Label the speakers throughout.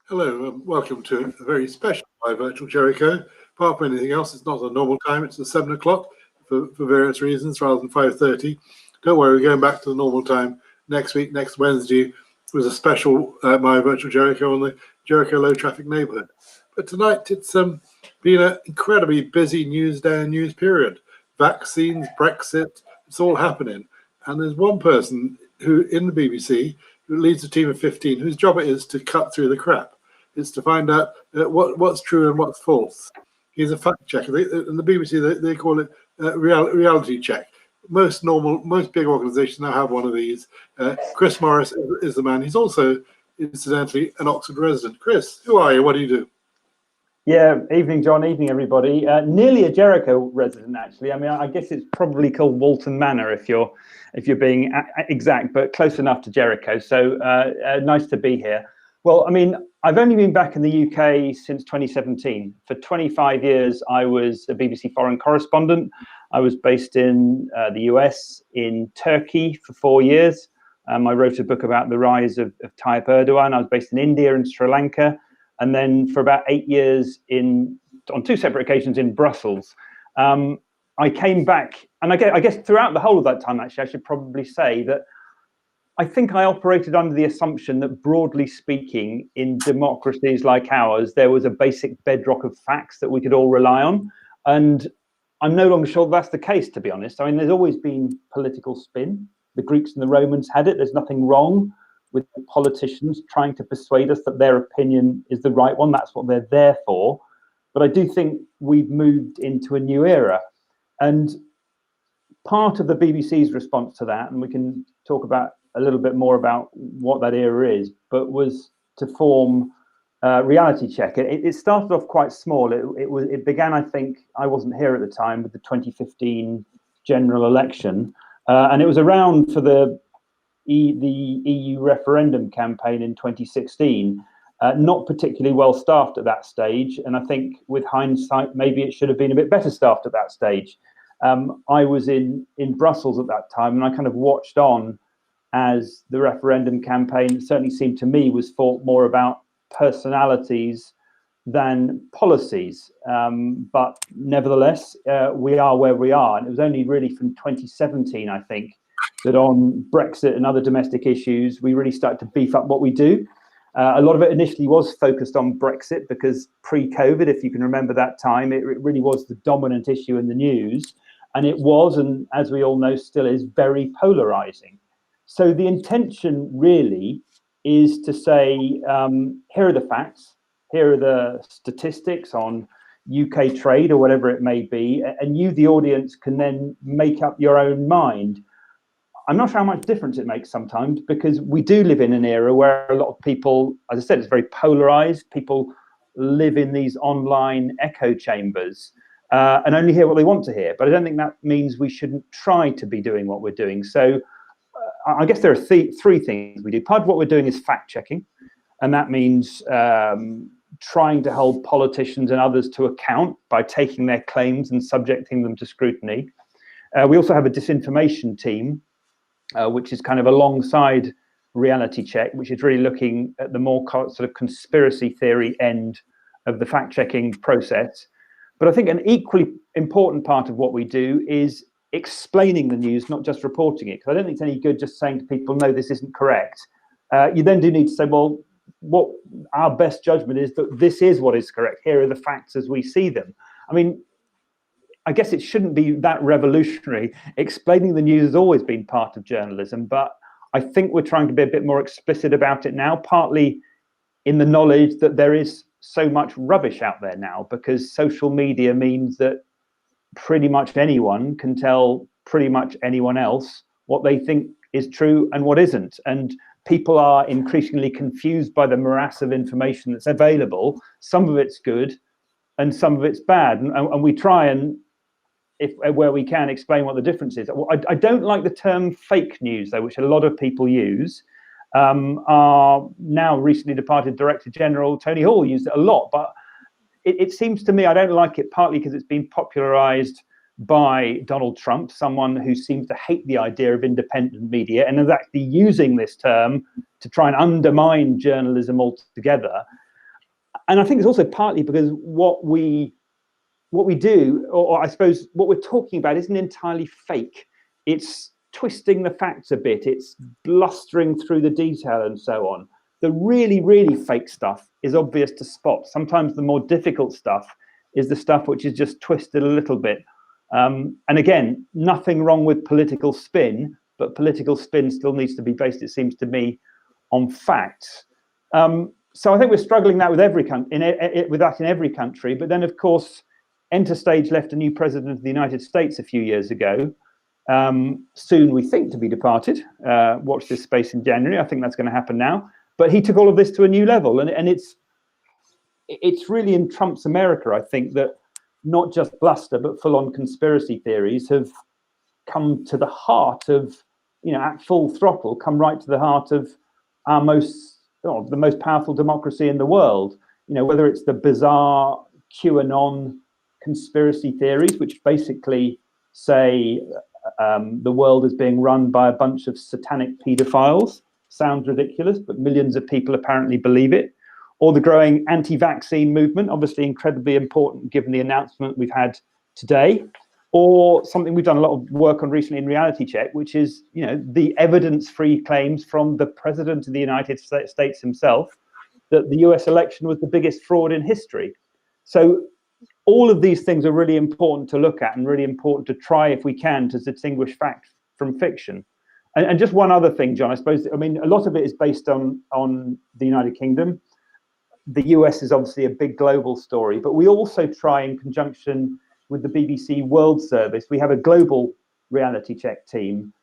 Speaker 1: Hello, welcome to a very special live virtual Jericho. Apart from anything else, it's not a normal time. It's at 7 o'clock for various reasons rather than 5:30. Don't worry, we're going back to the normal time next week. Next Wednesday was a special my virtual Jericho on the Jericho low traffic neighborhood. But tonight it's been an incredibly busy news day and news period. Vaccines, Brexit, it's all happening. And there's one person who in the BBC who leads a team of 15 whose job it is to cut through the crap. It's to find out what's true and what's false. He's a fact checker. In the BBC, they call it reality check. Most big organisations now have one of these. Chris Morris is the man. He's also, incidentally, an Oxford resident. Chris, who are you? What do you do?
Speaker 2: Yeah, evening, John. Evening, everybody. Nearly a Jericho resident, actually. I mean, I guess it's probably called Walton Manor if you're being exact, but close enough to Jericho. So nice to be here. Well, I mean, I've only been back in the UK since 2017. For 25 years, I was a BBC foreign correspondent. I was based in the US, in Turkey for 4 years. I wrote a book about the rise of Tayyip Erdogan. I was based in India and Sri Lanka. And then for about 8 years on two separate occasions in Brussels. I came back, and I guess throughout the whole of that time, actually, I should probably say that I think I operated under the assumption that, broadly speaking, in democracies like ours, there was a basic bedrock of facts that we could all rely on. And I'm no longer sure that's the case, to be honest. I mean, there's always been political spin. The Greeks and the Romans had it. There's nothing wrong with politicians trying to persuade us that their opinion is the right one. That's what they're there for. But I do think we've moved into a new era. And part of the BBC's response to that, and we can talk about a little bit more about what that era is, but was to form Reality Check. It started off quite small. It began, I think, I wasn't here at the time, with the 2015 general election. And it was around for the EU referendum campaign in 2016, not particularly well staffed at that stage. And I think with hindsight, maybe it should have been a bit better staffed at that stage. I was in Brussels at that time, and I kind of watched on as the referendum campaign, certainly seemed to me, was fought more about personalities than policies. But nevertheless, we are where we are. And it was only really from 2017, I think, that on Brexit and other domestic issues, we really started to beef up what we do. A lot of it initially was focused on Brexit because pre-COVID, if you can remember that time, it really was the dominant issue in the news. And it was, and as we all know, still is, very polarizing. So the intention really is to say, here are the facts, here are the statistics on UK trade or whatever it may be, and you, the audience, can then make up your own mind. I'm not sure how much difference it makes sometimes, because we do live in an era where a lot of people, as I said, it's very polarized. People live in these online echo chambers and only hear what they want to hear. But I don't think that means we shouldn't try to be doing what we're doing. So I guess there are three things we do. Part of what we're doing is fact checking. And that means trying to hold politicians and others to account by taking their claims and subjecting them to scrutiny. We also have a disinformation team, which is kind of alongside Reality Check, which is really looking at the more sort of conspiracy theory end of the fact-checking process. But I think an equally important part of what we do is explaining the news, not just reporting it. Because I don't think it's any good just saying to people, no, this isn't correct. You then do need to say, well, what our best judgment is that this is what is correct. Here are the facts as we see them. I mean, I guess it shouldn't be that revolutionary. Explaining the news has always been part of journalism, but I think we're trying to be a bit more explicit about it now, partly in the knowledge that there is so much rubbish out there now, because social media means that pretty much anyone can tell pretty much anyone else what they think is true and what isn't. And people are increasingly confused by the morass of information that's available. Some of it's good and some of it's bad. And we try and, where we can, explain what the difference is. I don't like the term fake news, though, which a lot of people use. Our now recently departed Director General, Tony Hall, used it a lot. But it seems to me I don't like it, partly because it's been popularized by Donald Trump, someone who seems to hate the idea of independent media and is actually using this term to try and undermine journalism altogether. And I think it's also partly because what we do, or I suppose what we're talking about, isn't entirely fake. It's twisting the facts a bit. It's blustering through the detail and so on. The really, really fake stuff is obvious to spot. Sometimes the more difficult stuff is the stuff which is just twisted a little bit. And again, nothing wrong with political spin, but political spin still needs to be based, it seems to me, on facts. So I think we're struggling that with that in every country. But then, of course, enter stage left a new president of the United States a few years ago. Soon, we think, to be departed. Watch this space in January. I think that's going to happen now. But he took all of this to a new level, and it's really in Trump's America, I think, that not just bluster but full-on conspiracy theories have come to the heart of, at full throttle, come right to the heart of our the most powerful democracy in the world. Whether it's the bizarre QAnon conspiracy theories, which basically say the world is being run by a bunch of satanic pedophiles. Sounds ridiculous, but millions of people apparently believe it. Or the growing anti-vaccine movement, obviously incredibly important given the announcement we've had today. Or something we've done a lot of work on recently in Reality Check, which is, the evidence-free claims from the President of the United States himself that the US election was the biggest fraud in history. So all of these things are really important to look at and really important to try, if we can, to distinguish fact from fiction. And just one other thing, John, I suppose, a lot of it is based on the United Kingdom. The US is obviously a big global story, but we also try, in conjunction with the BBC World Service, we have a global reality check team.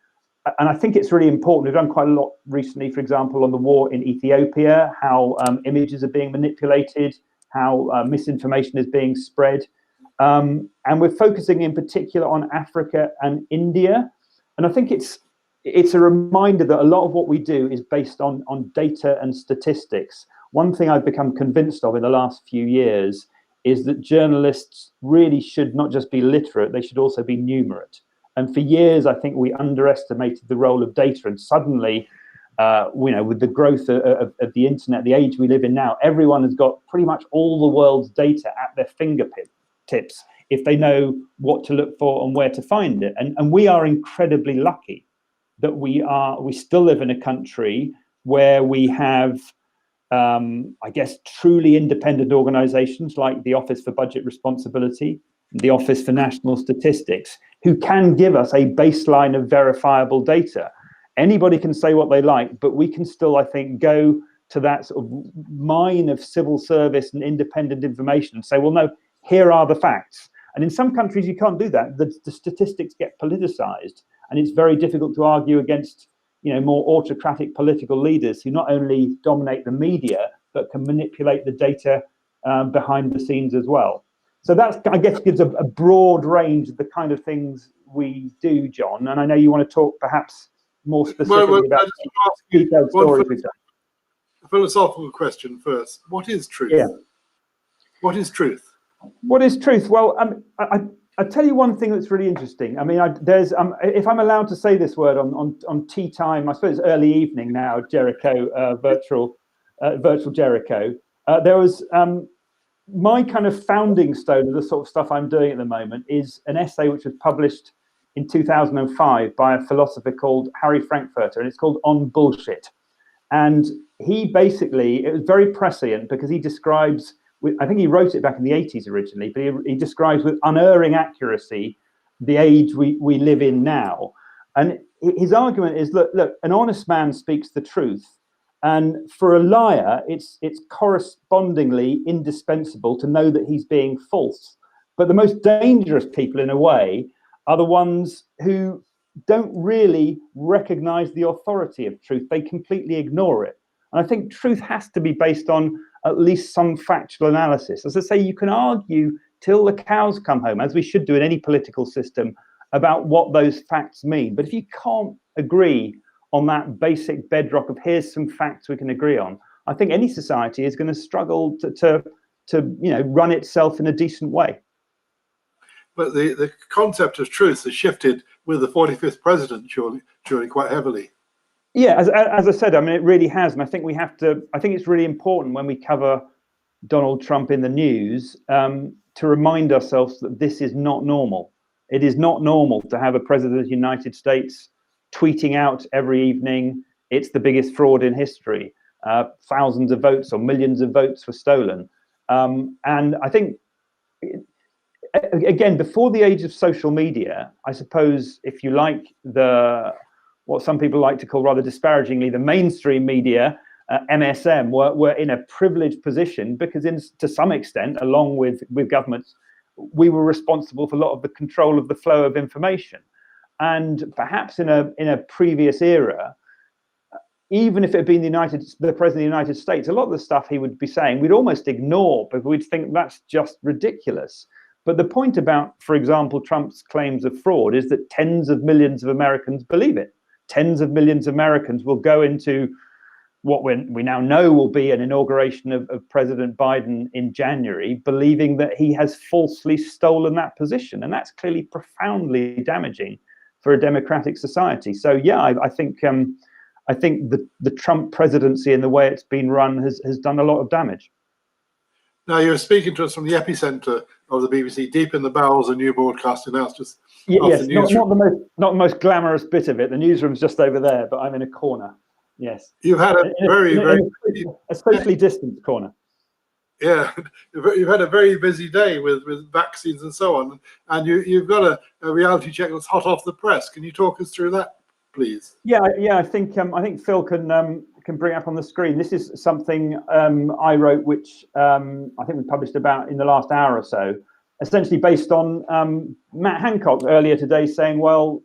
Speaker 2: And I think it's really important. We've done quite a lot recently, for example, on the war in Ethiopia, how images are being manipulated, how misinformation is being spread. And we're focusing in particular on Africa and India. And I think it's a reminder that a lot of what we do is based on data and statistics. One thing I've become convinced of in the last few years is that journalists really should not just be literate, they should also be numerate. And for years, I think we underestimated the role of data. And suddenly, with the growth of the internet, the age we live in now, everyone has got pretty much all the world's data at their fingertips if they know what to look for and where to find it. And we are incredibly lucky that we still live in a country where we have, I guess, truly independent organizations like the Office for Budget Responsibility, the Office for National Statistics, who can give us a baseline of verifiable data. Anybody can say what they like, but we can still, I think, go to that sort of mine of civil service and independent information and say, well, no, here are the facts. And in some countries, you can't do that. The statistics get politicized, and it's very difficult to argue against, more autocratic political leaders who not only dominate the media, but can manipulate the data behind the scenes as well. So that's, I guess, gives a broad range of the kind of things we do, John. And I know you want to talk perhaps more specifically about detailed stories we've done.
Speaker 1: A philosophical question first. What is truth?
Speaker 2: Yeah.
Speaker 1: What is truth?
Speaker 2: What is truth? Well, I'll tell you one thing that's really interesting. There's if I'm allowed to say this word on tea time, I suppose early evening now, Jericho, virtual Jericho. There was my kind of founding stone of the sort of stuff I'm doing at the moment is an essay which was published in 2005 by a philosopher called Harry Frankfurter, and it's called On Bullshit. And he basically, it was very prescient because he describes, I think he wrote it back in the 80s originally, but he describes with unerring accuracy the age we live in now. And his argument is, look, an honest man speaks the truth. And for a liar, it's correspondingly indispensable to know that he's being false. But the most dangerous people, in a way, are the ones who don't really recognize the authority of truth. They completely ignore it. And I think truth has to be based on at least some factual analysis. As I say, you can argue till the cows come home, as we should do in any political system, about what those facts mean. But if you can't agree on that basic bedrock of here's some facts we can agree on, I think any society is going to struggle to run itself in a decent way.
Speaker 1: But the concept of truth has shifted with the 45th president, surely quite heavily.
Speaker 2: Yeah, as I said, it really has. And I think I think it's really important when we cover Donald Trump in the news to remind ourselves that this is not normal. It is not normal to have a president of the United States tweeting out every evening, it's the biggest fraud in history. Thousands of votes or millions of votes were stolen. And I think, again, before the age of social media, I suppose, if you like, what some people like to call rather disparagingly the mainstream media, MSM, were in a privileged position because, to some extent, along with governments, we were responsible for a lot of the control of the flow of information. And perhaps in a previous era, even if it had been the president of the United States, a lot of the stuff he would be saying we'd almost ignore because we'd think that's just ridiculous. But the point about, for example, Trump's claims of fraud is that tens of millions of Americans believe it. Tens of millions of Americans will go into what we now know will be an inauguration of President Biden in January, believing that he has falsely stolen that position. And that's clearly profoundly damaging for a democratic society. So, yeah, I think the Trump presidency and the way it's been run has done a lot of damage.
Speaker 1: Now, you're speaking to us from the epicenter of the BBC, deep in the bowels of new broadcasting. Now it's just
Speaker 2: yes, not the most glamorous bit of it. The newsroom's just over there, but I'm in a corner. Yes,
Speaker 1: you've had a very
Speaker 2: socially distanced corner.
Speaker 1: Yeah, you've had a very busy day with vaccines and so on, and you've got a reality check that's hot off the press. Can you talk us through that, please?
Speaker 2: Yeah. I think Phil can bring it up on the screen. This is something I wrote, which I think we published about in the last hour or so, essentially based on Matt Hancock earlier today saying, well,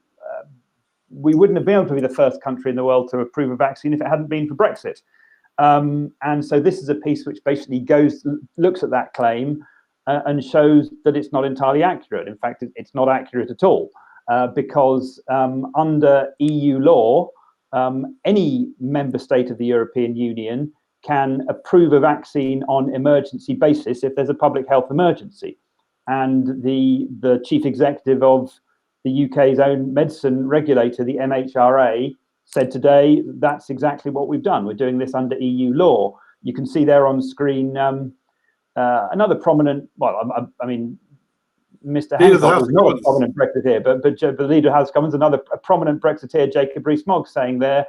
Speaker 2: we wouldn't have been able to be the first country in the world to approve a vaccine if it hadn't been for Brexit. And so this is a piece which basically looks at that claim and shows that it's not entirely accurate. In fact, it's not accurate at all, because under EU law, any member state of the European Union can approve a vaccine on emergency basis if there's a public health emergency. And the chief executive of the UK's own medicine regulator, the MHRA, said today that's exactly what we've done. We're doing this under EU law. You can see there on screen another prominent, well, I mean, Mr. Hancock was not a prominent Brexiteer, but the leader of the House of Commons, a prominent Brexiteer, Jacob Rees-Mogg, saying there,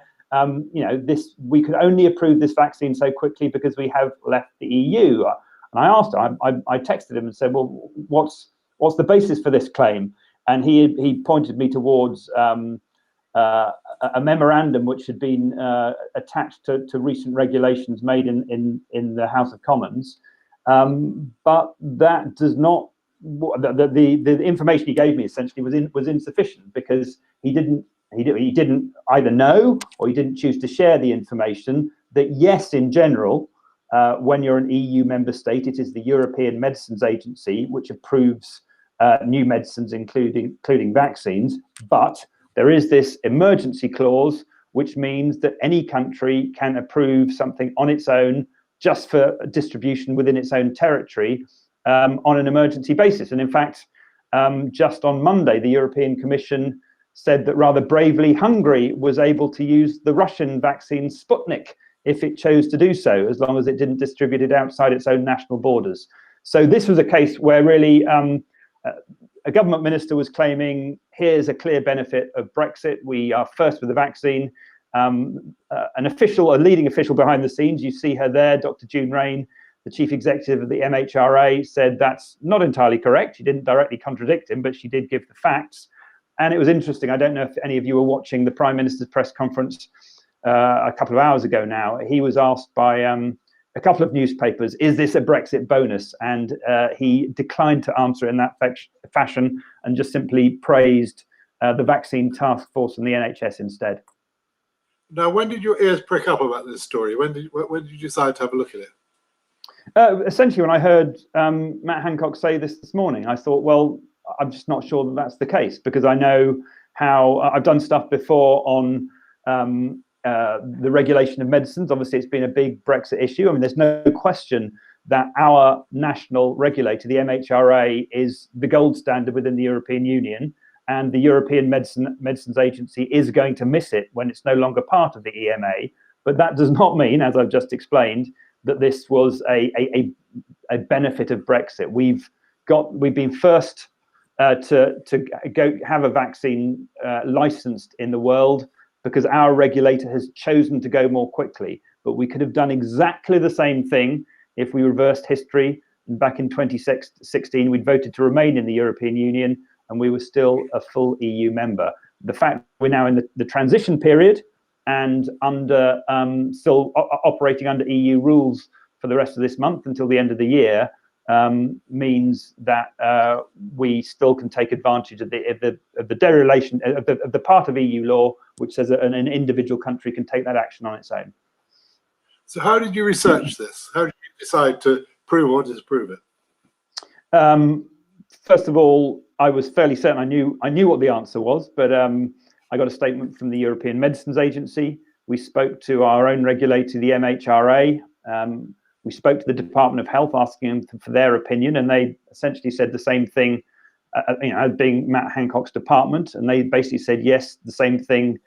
Speaker 2: we could only approve this vaccine so quickly because we have left the EU. And I asked him, I texted him and said, well, what's the basis for this claim? And he pointed me towards a memorandum which had been attached to recent regulations made in the House of Commons, but that does not. The information he gave me essentially was insufficient because he didn't either know or he didn't choose to share the information that yes, in general, when you're an EU member state, it is the European Medicines Agency which approves new medicines, including vaccines, but there is this emergency clause, which means that any country can approve something on its own just for distribution within its own territory on an emergency basis. And in fact, just on Monday, the European Commission said that rather bravely, Hungary was able to use the Russian vaccine Sputnik if it chose to do so, as long as it didn't distribute it outside its own national borders. So this was a case where really a government minister was claiming, here's a clear benefit of Brexit. We are first with the vaccine. A leading official behind the scenes, you see her there, Dr. June Rain, the chief executive of the MHRA, said that's not entirely correct. She didn't directly contradict him, but she did give the facts. And it was interesting. I don't know if any of you were watching the Prime Minister's press conference a couple of hours ago now. He was asked by a couple of newspapers, is this a Brexit bonus? And he declined to answer in that fashion and just simply praised the vaccine task force and the NHS instead.
Speaker 1: Now, when did your ears prick up about this story? When did you decide to have a look at it?
Speaker 2: Essentially, when I heard Matt Hancock say this morning, I thought, well, I'm just not sure that that's the case, because I know how I've done stuff before on the regulation of medicines. Obviously, it's been a big Brexit issue. I mean, there's no question that our national regulator, the MHRA, is the gold standard within the European Union, and the European Medicines Agency is going to miss it when it's no longer part of the EMA. But that does not mean, as I've just explained, that this was a benefit of Brexit. We've been first to go have a vaccine licensed in the world because our regulator has chosen to go more quickly. But we could have done exactly the same thing if we reversed history. And back in 2016, we'd voted to remain in the European Union, and we were still a full EU member. The fact we're now in the transition period and under still operating under EU rules for the rest of this month until the end of the year means that we still can take advantage of the derelation of the part of EU law which says that an individual country can take that action on its own.
Speaker 1: So how did you research this? How did you decide to prove or disprove it?
Speaker 2: First of all, I was fairly certain I knew what the answer was, but I got a statement from the European Medicines Agency. We spoke to our own regulator, the MHRA. We spoke to the Department of Health, asking them for their opinion, and they essentially said the same thing, as being Matt Hancock's department, and they basically said yes, the same thing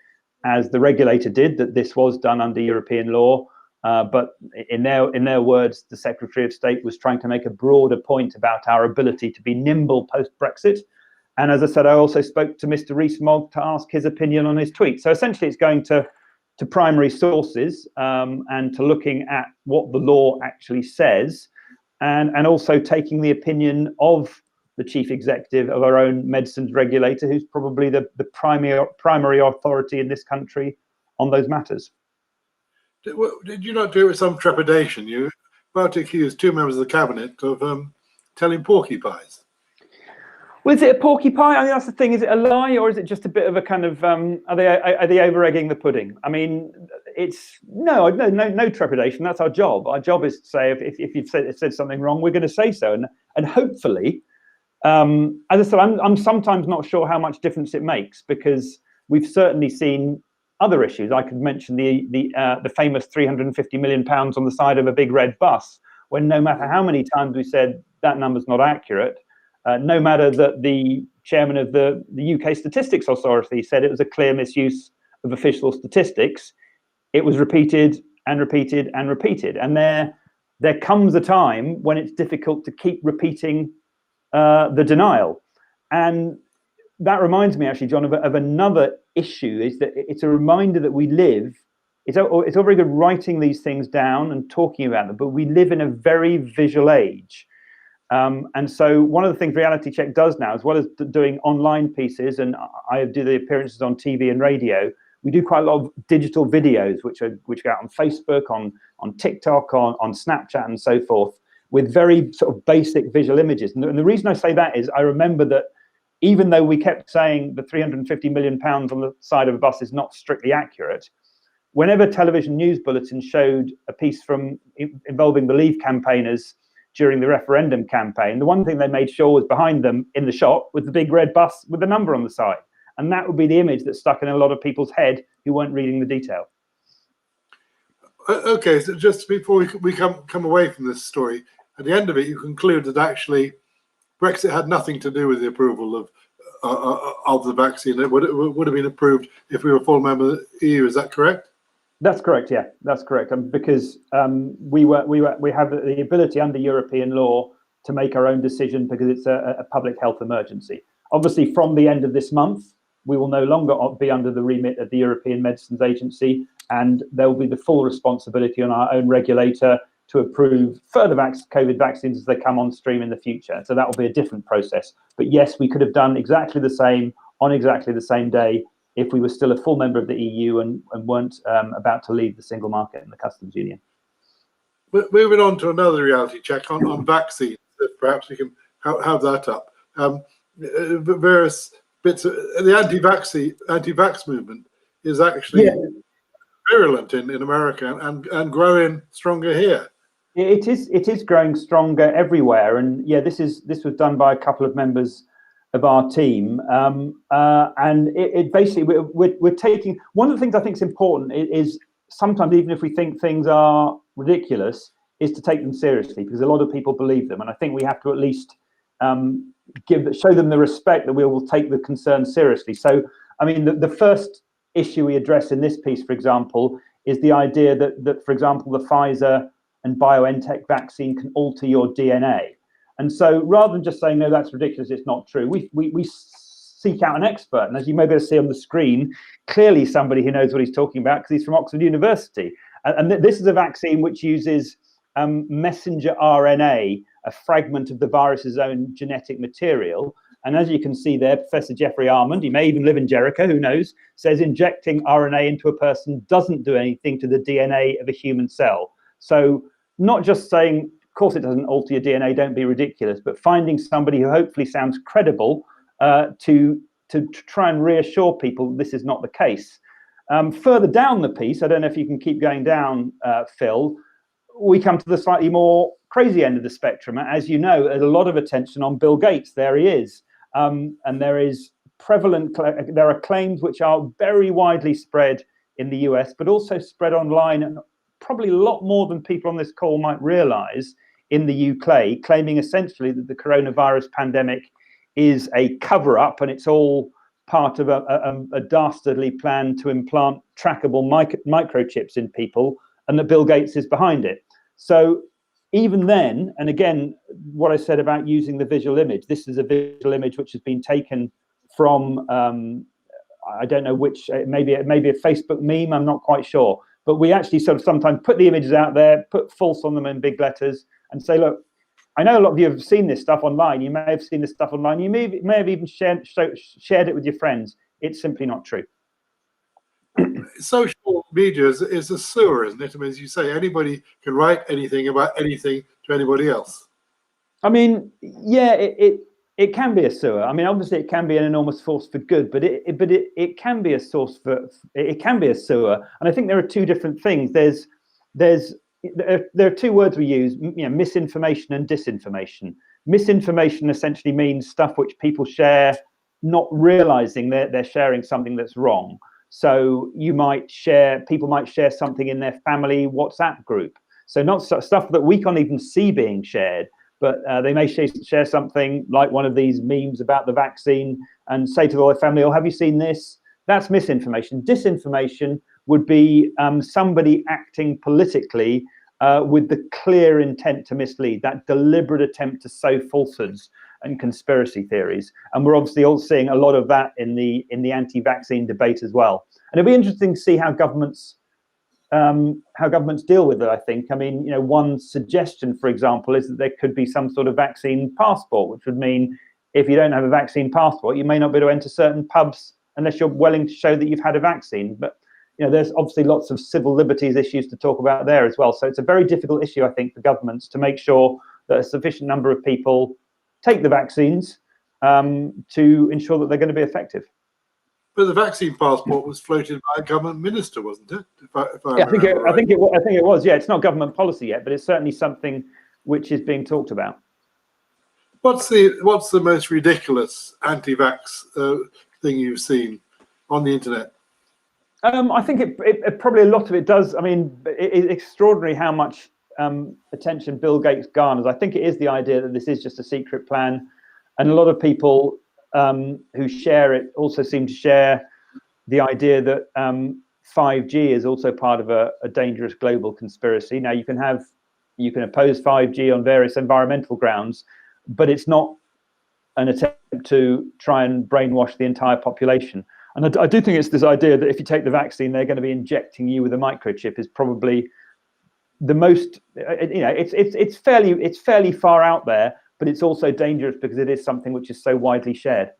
Speaker 2: as the regulator did, that this was done under European law. But in their words, the Secretary of State was trying to make a broader point about our ability to be nimble post-Brexit. And as I said, I also spoke to Mr. Rees-Mogg to ask his opinion on his tweet. So essentially, it's going to primary sources and to looking at what the law actually says, and also taking the opinion of the chief executive of our own medicines regulator, who's probably the primary authority in this country on those matters.
Speaker 1: Did you not do it with some trepidation? You about to accuse two members of the cabinet of telling porcupines.
Speaker 2: Well, is it a porcupine? I mean, that's the thing. Is it a lie, or is it just a bit of a kind of? Are they over egging the pudding? I mean, it's no trepidation. That's our job. Our job is to say if you've said something wrong, we're going to say so, and hopefully, as I said, I'm sometimes not sure how much difference it makes, because we've certainly seen other issues. I could mention the famous £350 million on the side of a big red bus, when no matter how many times we said that number's not accurate, no matter that the chairman of the UK Statistics Authority said it was a clear misuse of official statistics, it was repeated and repeated and repeated. And there comes a time when it's difficult to keep repeating the denial. And that reminds me, actually, John, of another issue, is that it's a reminder that we live, it's all very good writing these things down and talking about them, but we live in a very visual age. And so one of the things Reality Check does now, as well as doing online pieces, and I do the appearances on TV and radio, we do quite a lot of digital videos, which go out on Facebook, on TikTok, on Snapchat, and so forth, with very sort of basic visual images. And the reason I say that is I remember that even though we kept saying the £350 million on the side of a bus is not strictly accurate, whenever television news bulletins showed a piece involving the Leave campaigners during the referendum campaign, the one thing they made sure was behind them in the shot was the big red bus with the number on the side. And that would be the image that stuck in a lot of people's head who weren't reading the detail.
Speaker 1: Okay, so just before we come away from this story, at the end of it, you conclude that actually Brexit had nothing to do with the approval of the vaccine. It would have been approved if we were a full member of the EU. Is that correct?
Speaker 2: That's correct. Yeah, that's correct. Because we have the ability under European law to make our own decision, because it's a public health emergency. Obviously, from the end of this month, we will no longer be under the remit of the European Medicines Agency, and there will be the full responsibility on our own regulator to approve further COVID vaccines as they come on stream in the future. So that will be a different process. But yes, we could have done exactly the same on exactly the same day if we were still a full member of the EU and weren't about to leave the single market and the customs union.
Speaker 1: But moving on to another reality check on vaccines, perhaps we can have that up. Various bits of the anti-vax movement is actually virulent in America and growing stronger here.
Speaker 2: It is growing stronger everywhere, and yeah, this was done by a couple of members of our team, and it basically we're taking one of the things I think is important is sometimes, even if we think things are ridiculous, is to take them seriously, because a lot of people believe them, and I think we have to at least show them the respect that we will take the concern seriously. So, I mean, the first issue we address in this piece, for example, is the idea that for example, the Pfizer and BioNTech vaccine can alter your DNA. And so rather than just saying, no, that's ridiculous, it's not true, we seek out an expert. And as you may be able to see on the screen, clearly somebody who knows what he's talking about, because he's from Oxford University. And this is a vaccine which uses messenger RNA, a fragment of the virus's own genetic material. And as you can see there, Professor Jeffrey Armand, he may even live in Jericho, who knows, says injecting RNA into a person doesn't do anything to the DNA of a human cell. So not just saying, of course it doesn't alter your DNA, don't be ridiculous, but finding somebody who hopefully sounds credible to try and reassure people this is not the case. Further down the piece, I don't know if you can keep going down, Phil, we come to the slightly more crazy end of the spectrum. As you know, there's a lot of attention on Bill Gates. There he is. And there are claims which are very widely spread in the US, but also spread online, and probably a lot more than people on this call might realize, in the UK, claiming essentially that the coronavirus pandemic is a cover-up and it's all part of a dastardly plan to implant trackable microchips in people, and that Bill Gates is behind it. So even then, and again, what I said about using the visual image, this is a visual image which has been taken from, I don't know which, maybe a Facebook meme, I'm not quite sure. But we actually sort of sometimes put the images out there, put false on them in big letters, and say, look, I know a lot of you have seen this stuff online. You may have seen this stuff online. You may have even shared it with your friends. It's simply not true.
Speaker 1: Social media is a sewer, isn't it? I mean, as you say, anybody can write anything about anything to anybody else.
Speaker 2: I mean, yeah, it can be a sewer. I mean, obviously, it can be an enormous force for good, but it can be a source for, it can be a sewer. And I think there are two different things. There are two words we use, misinformation and disinformation. Misinformation essentially means stuff which people share, not realizing they're sharing something that's wrong. So people might share something in their family WhatsApp group. So not stuff that we can't even see being shared, but they may share something like one of these memes about the vaccine and say to their family, oh, have you seen this? That's misinformation. Disinformation would be somebody acting politically with the clear intent to mislead, that deliberate attempt to sow falsehoods and conspiracy theories. And we're obviously all seeing a lot of that in the anti-vaccine debate as well. And it'll be interesting to see how governments deal with it, I think. I mean, one suggestion, for example, is that there could be some sort of vaccine passport, which would mean if you don't have a vaccine passport, you may not be able to enter certain pubs unless you're willing to show that you've had a vaccine. But there's obviously lots of civil liberties issues to talk about there as well. So it's a very difficult issue, I think, for governments to make sure that a sufficient number of people take the vaccines to ensure that they're going to be effective.
Speaker 1: But the vaccine passport was floated by a government minister, wasn't it?
Speaker 2: I think it was. Yeah, it's not government policy yet, but it's certainly something which is being talked about.
Speaker 1: What's the most ridiculous anti-vax thing you've seen on the internet?
Speaker 2: I think it probably, a lot of it does. I mean, it's extraordinary how much attention Bill Gates garners. I think it is the idea that this is just a secret plan, and a lot of people who share it also seem to share the idea that 5G is also part of a dangerous global conspiracy. Now, you can oppose 5G on various environmental grounds, but it's not an attempt to try and brainwash the entire population. And I do think it's this idea that if you take the vaccine, they're going to be injecting you with a microchip is probably the most, it's fairly far out there, but it's also dangerous because it is something which is so widely shared.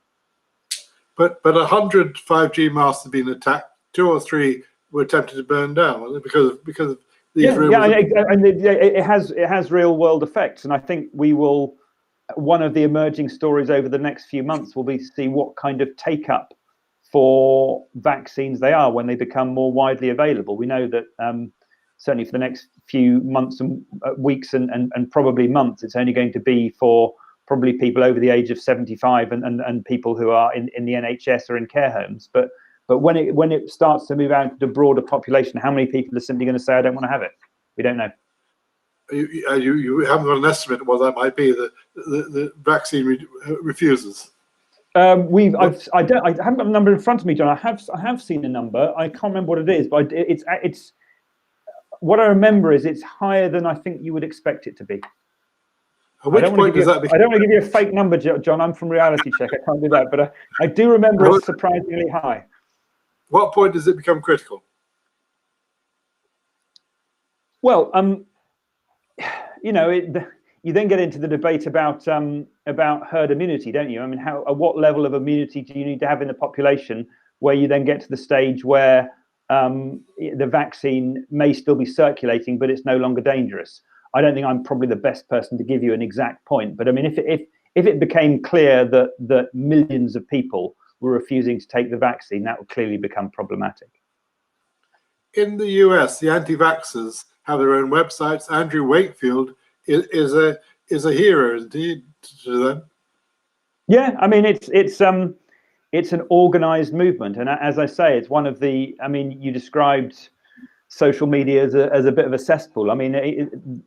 Speaker 1: But 100 5G masts have been attacked. 2 or 3 were attempted to burn down because of these rumors.
Speaker 2: And it has real world effects, and I think one of the emerging stories over the next few months will be to see what kind of take up for vaccines they are when they become more widely available. We know that certainly for the next few months and weeks and probably months, it's only going to be for probably people over the age of 75 and people who are in the NHS or in care homes. But when it starts to move out to the broader population, how many people are simply going to say, I don't want to have it? We don't know.
Speaker 1: You haven't got an estimate of what that might be, the vaccine refusers.
Speaker 2: I haven't got a number in front of me, John. I have seen a number. I can't remember what it is, but it's what I remember is it's higher than I think you would expect it to be.
Speaker 1: At which point does that
Speaker 2: I don't want to give you a fake number, John. I'm from Reality Check. I can't do that, but I do remember it's surprisingly high.
Speaker 1: What point does it become critical?
Speaker 2: Well, you know, you then get into the debate about herd immunity, don't you? I mean, at what level of immunity do you need to have in the population where you then get to the stage where the vaccine may still be circulating, but it's no longer dangerous? I don't think I'm probably the best person to give you an exact point, but I mean, if it became clear that millions of people were refusing to take the vaccine, that would clearly become problematic.
Speaker 1: In the US, the anti-vaxxers have their own websites. Andrew Wakefield is a hero, isn't he, to them?
Speaker 2: Yeah, I mean, it's an organized movement, and as I say, it's one of the. I mean, you described social media as a bit of a cesspool. I mean,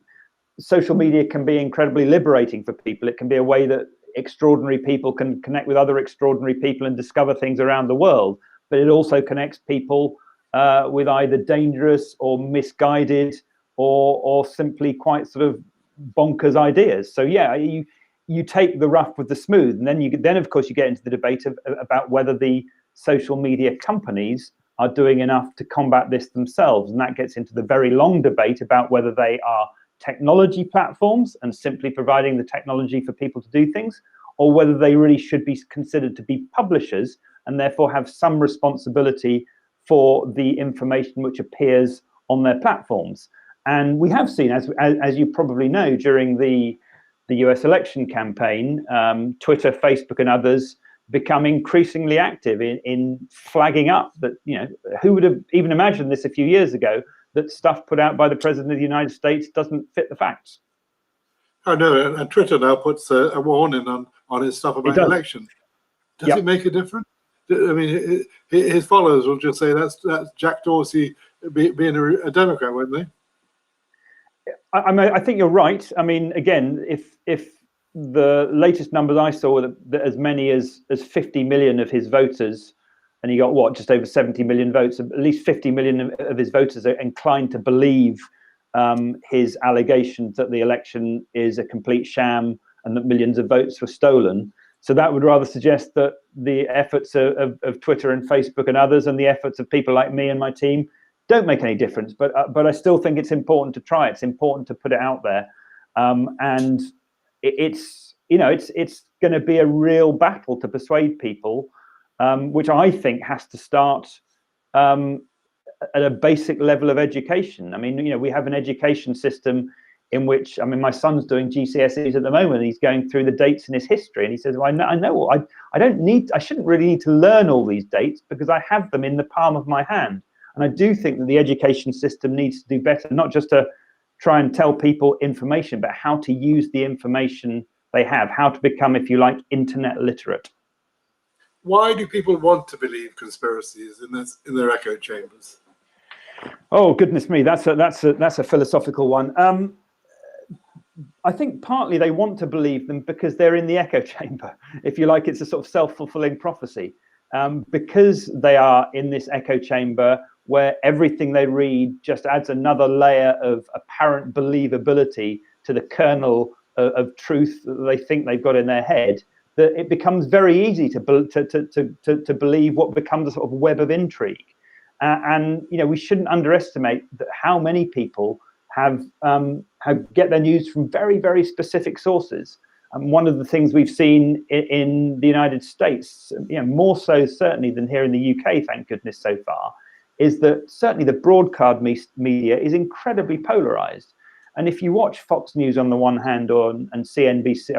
Speaker 2: social media can be incredibly liberating for people. It can be a way that extraordinary people can connect with other extraordinary people and discover things around the world. But it also connects people with either dangerous or misguided or simply quite sort of bonkers ideas. So yeah, you take the rough with the smooth, and then of course you get into the debate about whether the social media companies are doing enough to combat this themselves, and that gets into the very long debate about whether they are technology platforms and simply providing the technology for people to do things, or whether they really should be considered to be publishers and therefore have some responsibility for the information which appears on their platforms. And we have seen, as you probably know, during the US election campaign, Twitter, Facebook, and others become increasingly active in flagging up that, you know, who would have even imagined this a few years ago, that stuff put out by the President of the United States doesn't fit the facts.
Speaker 1: I know, and Twitter now puts a warning on his stuff about election. Does it make a difference? I mean, his followers will just say that's Jack Dorsey being a Democrat, won't they?
Speaker 2: I think you're right. I mean, again, if the latest numbers I saw that as many as 50 million of his voters, and he got just over 70 million votes, at least 50 million of his voters are inclined to believe his allegations that the election is a complete sham and that millions of votes were stolen. So that would rather suggest that the efforts of Twitter and Facebook and others, and the efforts of people like me and my team, don't make any difference. But I still think it's important to try. It's important to put it out there, and it's going to be a real battle to persuade people, which I think has to start at a basic level of education. I mean, you know, we have an education system in which, I mean, my son's doing GCSEs at the moment. He's going through the dates in his history, and he says, "Well, I shouldn't really need to learn all these dates because I have them in the palm of my hand." And I do think that the education system needs to do better, not just to try and tell people information, but how to use the information they have, how to become, if you like, internet literate.
Speaker 1: Why do people want to believe conspiracies in their echo chambers?
Speaker 2: Oh goodness me, that's a philosophical one. I think partly they want to believe them because they're in the echo chamber. If you like, it's a sort of self-fulfilling prophecy. Because they are in this echo chamber where everything they read just adds another layer of apparent believability to the kernel of truth that they think they've got in their head, that it becomes very easy to believe what becomes a sort of web of intrigue. And you know, we shouldn't underestimate how many people have get their news from very, very specific sources. And one of the things we've seen in the United States, you know, more so certainly than here in the UK, thank goodness so far, is that certainly the broadcast media is incredibly polarized. And if you watch Fox News on the one hand, and MSNBC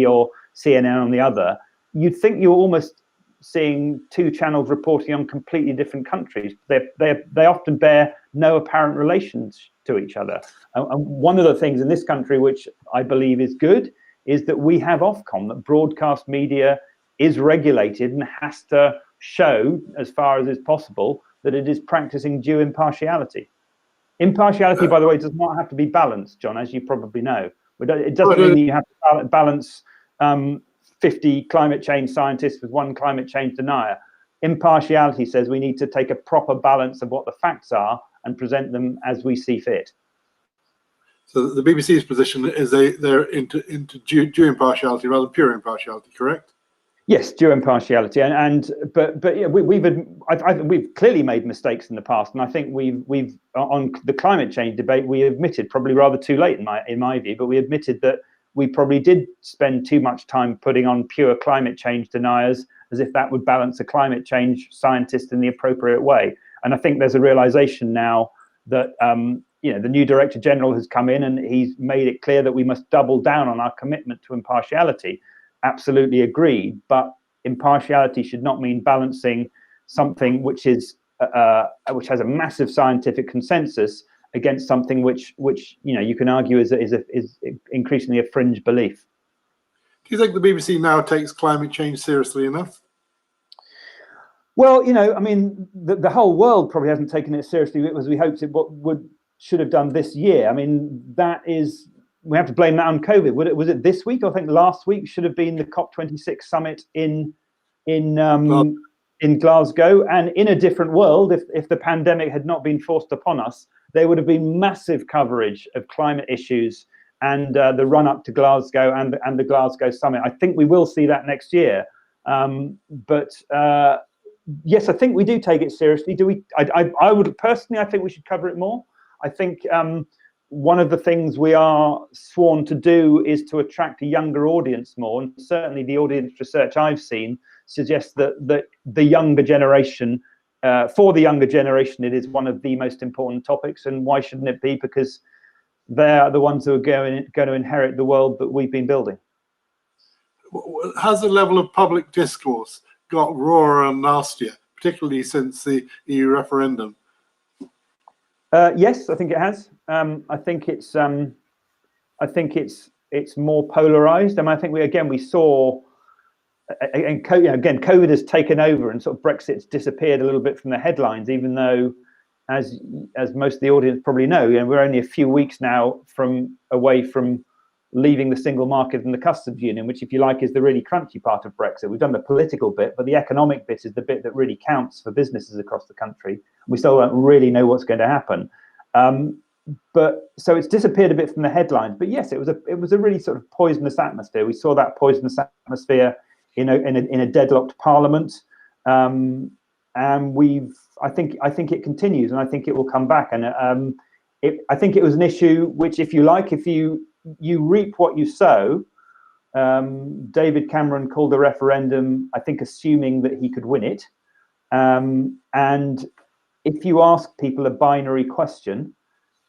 Speaker 2: or CNN on the other, you'd think you're almost seeing two channels reporting on completely different countries. They often bear no apparent relations to each other. And one of the things in this country, which I believe is good, is that we have Ofcom, that broadcast media is regulated and has to show, as far as is possible, that it is practicing due impartiality. Impartiality, by the way, does not have to be balanced, John, as you probably know. It doesn't mean that you have to balance 50 climate change scientists with one climate change denier. Impartiality says we need to take a proper balance of what the facts are and present them as we see fit.
Speaker 1: So the BBC's position is they're into due impartiality rather than pure impartiality, correct?
Speaker 2: Yes, due impartiality, but yeah, we've clearly made mistakes in the past, and I think we've on the climate change debate we admitted, probably rather too late in my view, but we admitted that we probably did spend too much time putting on pure climate change deniers as if that would balance a climate change scientist in the appropriate way. And I think there's a realization now that the new Director General has come in and he's made it clear that we must double down on our commitment to impartiality. Absolutely agreed, but impartiality should not mean balancing something which has a massive scientific consensus against something which you can argue is increasingly a fringe belief.
Speaker 1: Do you think the BBC now takes climate change seriously enough?
Speaker 2: Well, I mean, the whole world probably hasn't taken it seriously as we hoped it should have done this year. I mean, we have to blame that on COVID. Was it this week? I think last week should have been the COP26 summit in Glasgow. And in a different world, if the pandemic had not been forced upon us, there would have been massive coverage of climate issues and the run up to Glasgow and the Glasgow summit. I think we will see that next year. Yes, I think we do take it seriously. Do we? I would personally, I think we should cover it more. I think one of the things we are sworn to do is to attract a younger audience more, and certainly the audience research I've seen suggests that the younger generation, for the younger generation, it is one of the most important topics. And why shouldn't it be? Because they're the ones who are going to inherit the world that we've been building.
Speaker 1: Has the level of public discourse got rawer and nastier, particularly since the EU referendum?
Speaker 2: Yes, I think it has. I think it's more polarized. I mean, I think we saw again COVID has taken over and sort of Brexit's disappeared a little bit from the headlines, even though as most of the audience probably know, we're only a few weeks now away from leaving the single market and the customs union, which, if you like, is the really crunchy part of Brexit. We've done the political bit, but the economic bit is the bit that really counts for businesses across the country. We still don't really know what's going to happen. But so it's disappeared a bit from the headlines. But yes, it was a really sort of poisonous atmosphere. We saw that poisonous atmosphere in a deadlocked parliament, and I think it continues, and I think it will come back. And I think it was an issue which, if you like, if you reap what you sow. David Cameron called the referendum, I think, assuming that he could win it. And if you ask people a binary question,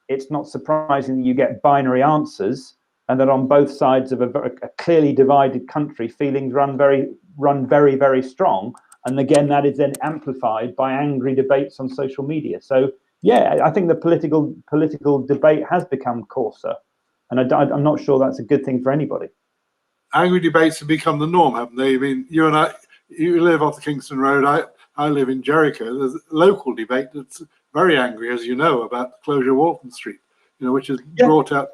Speaker 2: it's not surprising that you get binary answers, and that on both sides of a clearly divided country, feelings run very, very strong. And again, that is then amplified by angry debates on social media. So yeah, I think the political debate has become coarser. And I'm not sure that's a good thing for anybody. Angry
Speaker 1: debates have become the norm, haven't they? I mean, you live off the Kingston Road. I live in Jericho. There's a local debate that's very angry, as you know, about the closure of Walton Street, which has brought up,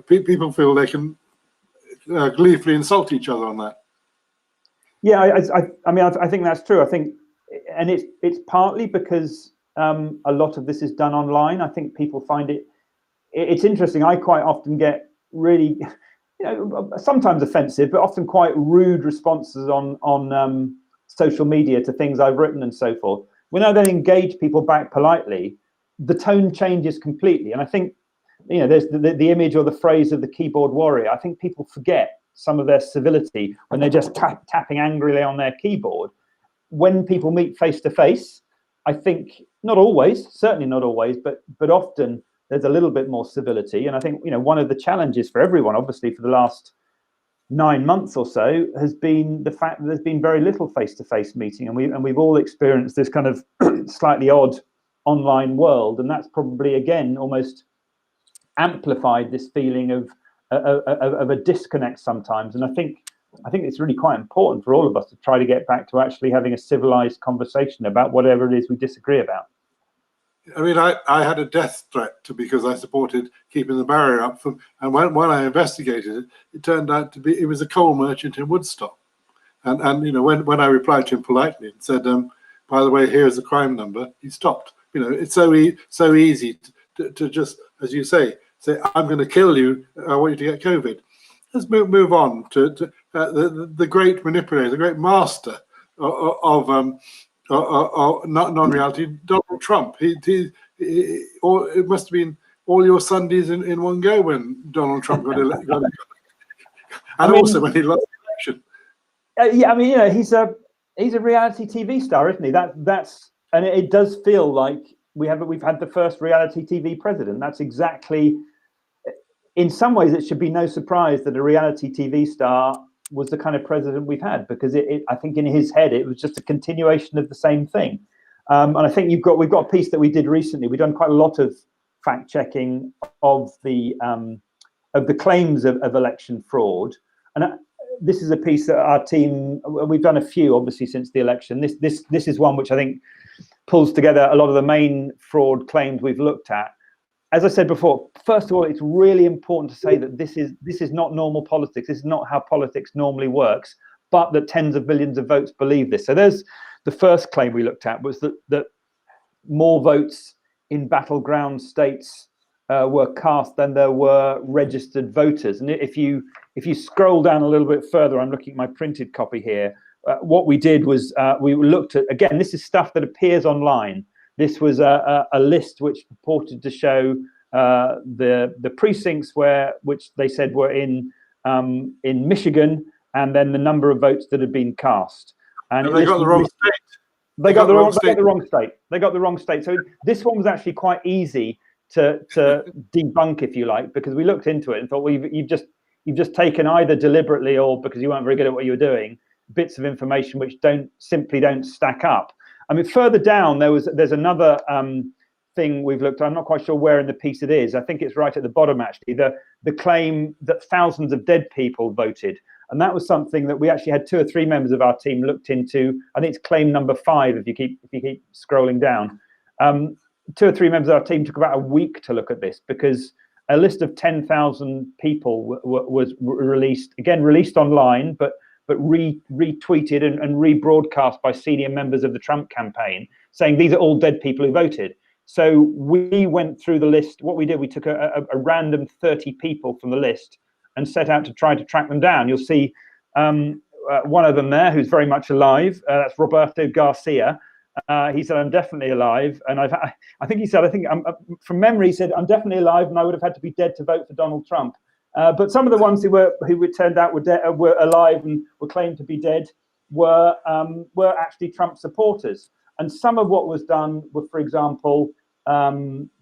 Speaker 1: people feel they can gleefully insult each other on that.
Speaker 2: Yeah, I think that's true. I think, and it's partly because a lot of this is done online. I think people find it's interesting. I quite often get really, sometimes offensive, but often quite rude responses on social media to things I've written and so forth. When I then engage people back politely, the tone changes completely. And I think, there's the image or the phrase of the keyboard warrior. I think people forget some of their civility when they're just tapping angrily on their keyboard. When people meet face to face, I think not always, certainly not always, but often there's a little bit more civility. And I think, one of the challenges for everyone, obviously, for the last 9 months or so, has been the fact that there's been very little face-to-face meeting, and we've all experienced this kind of slightly odd online world, and that's probably again almost amplified this feeling of a disconnect sometimes. And I think it's really quite important for all of us to try to get back to actually having a civilized conversation about whatever it is we disagree about.
Speaker 1: I mean, I had a death threat because I supported keeping the barrier up. And when I investigated it, it turned out it was a coal merchant in Woodstock. And when I replied to him politely and said, by the way, here's the crime number, he stopped. You know, it's so easy to just, as you say, I'm going to kill you. I want you to get COVID. Let's move on to the great manipulator, the great master of non-reality, Donald Trump. Or it must have been all your Sundays in one go when Donald Trump got elected, and also when he lost the election.
Speaker 2: Yeah, I mean, you know, he's a reality TV star, isn't he? That's and it does feel like we've had the first reality TV president. That's exactly. In some ways, it should be no surprise that a reality TV star was the kind of president we've had, because I think in his head it was just a continuation of the same thing. And I think we've got a piece that we did recently. We've done quite a lot of fact checking of the claims of election fraud, and this is a piece that our team, we've done a few obviously since the election. This is one which I think pulls together a lot of the main fraud claims we've looked at. As I said before, first of all, it's really important to say that this is not normal politics. This is not how politics normally works, but that tens of millions of votes believe this. So there's the first claim we looked at, was that more votes in battleground states were cast than there were registered voters. And if you scroll down a little bit further, I'm looking at my printed copy here. What we did was we looked at, again, this is stuff that appears online. This was a list which purported to show the precincts which they said were in Michigan, and then the number of votes that had been cast. And
Speaker 1: they got the wrong state.
Speaker 2: They got the wrong state. They got the wrong state. So this one was actually quite easy to debunk, if you like, because we looked into it and thought, well, you've just taken, either deliberately or because you weren't very good at what you were doing, bits of information which simply don't stack up. I mean, further down, there's another thing we've looked at. I'm not quite sure where in the piece it is. I think it's right at the bottom, actually, the claim that thousands of dead people voted. And that was something that we actually had 2 or 3 members of our team looked into. I think it's claim number 5, if you keep scrolling down. 2 or 3 members of our team took about a week to look at this, because a list of 10,000 people was released online, but retweeted and rebroadcast by senior members of the Trump campaign, saying these are all dead people who voted. So we went through the list. What we did, we took a random 30 people from the list and set out to try to track them down. You'll see one of them there who's very much alive. That's Roberto Garcia. He said, "I'm definitely alive," and I think he said, from memory, he said, "I'm definitely alive, and I would have had to be dead to vote for Donald Trump." But some of the ones who turned out were alive and were claimed to be dead were actually Trump supporters. And some of what was done were, for example,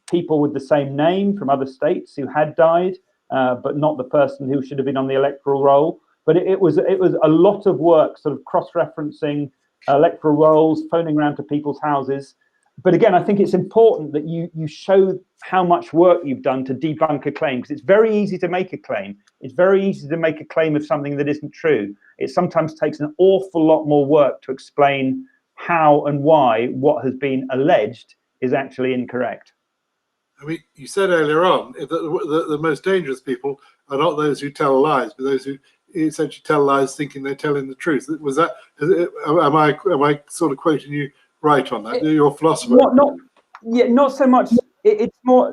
Speaker 2: people with the same name from other states who had died, but not the person who should have been on the electoral roll. But it was a lot of work, sort of cross-referencing electoral rolls, phoning around to people's houses. But again, I think it's important that you show how much work you've done to debunk a claim, because it's very easy to make a claim. It's very easy to make a claim of something that isn't true. It sometimes takes an awful lot more work to explain how and why what has been alleged is actually incorrect.
Speaker 1: I mean, you said earlier on that the most dangerous people are not those who tell lies, but those who essentially tell lies thinking they're telling the truth. Was that? Am I sort of quoting you right on that? Your philosopher?
Speaker 2: Not so much. It's more.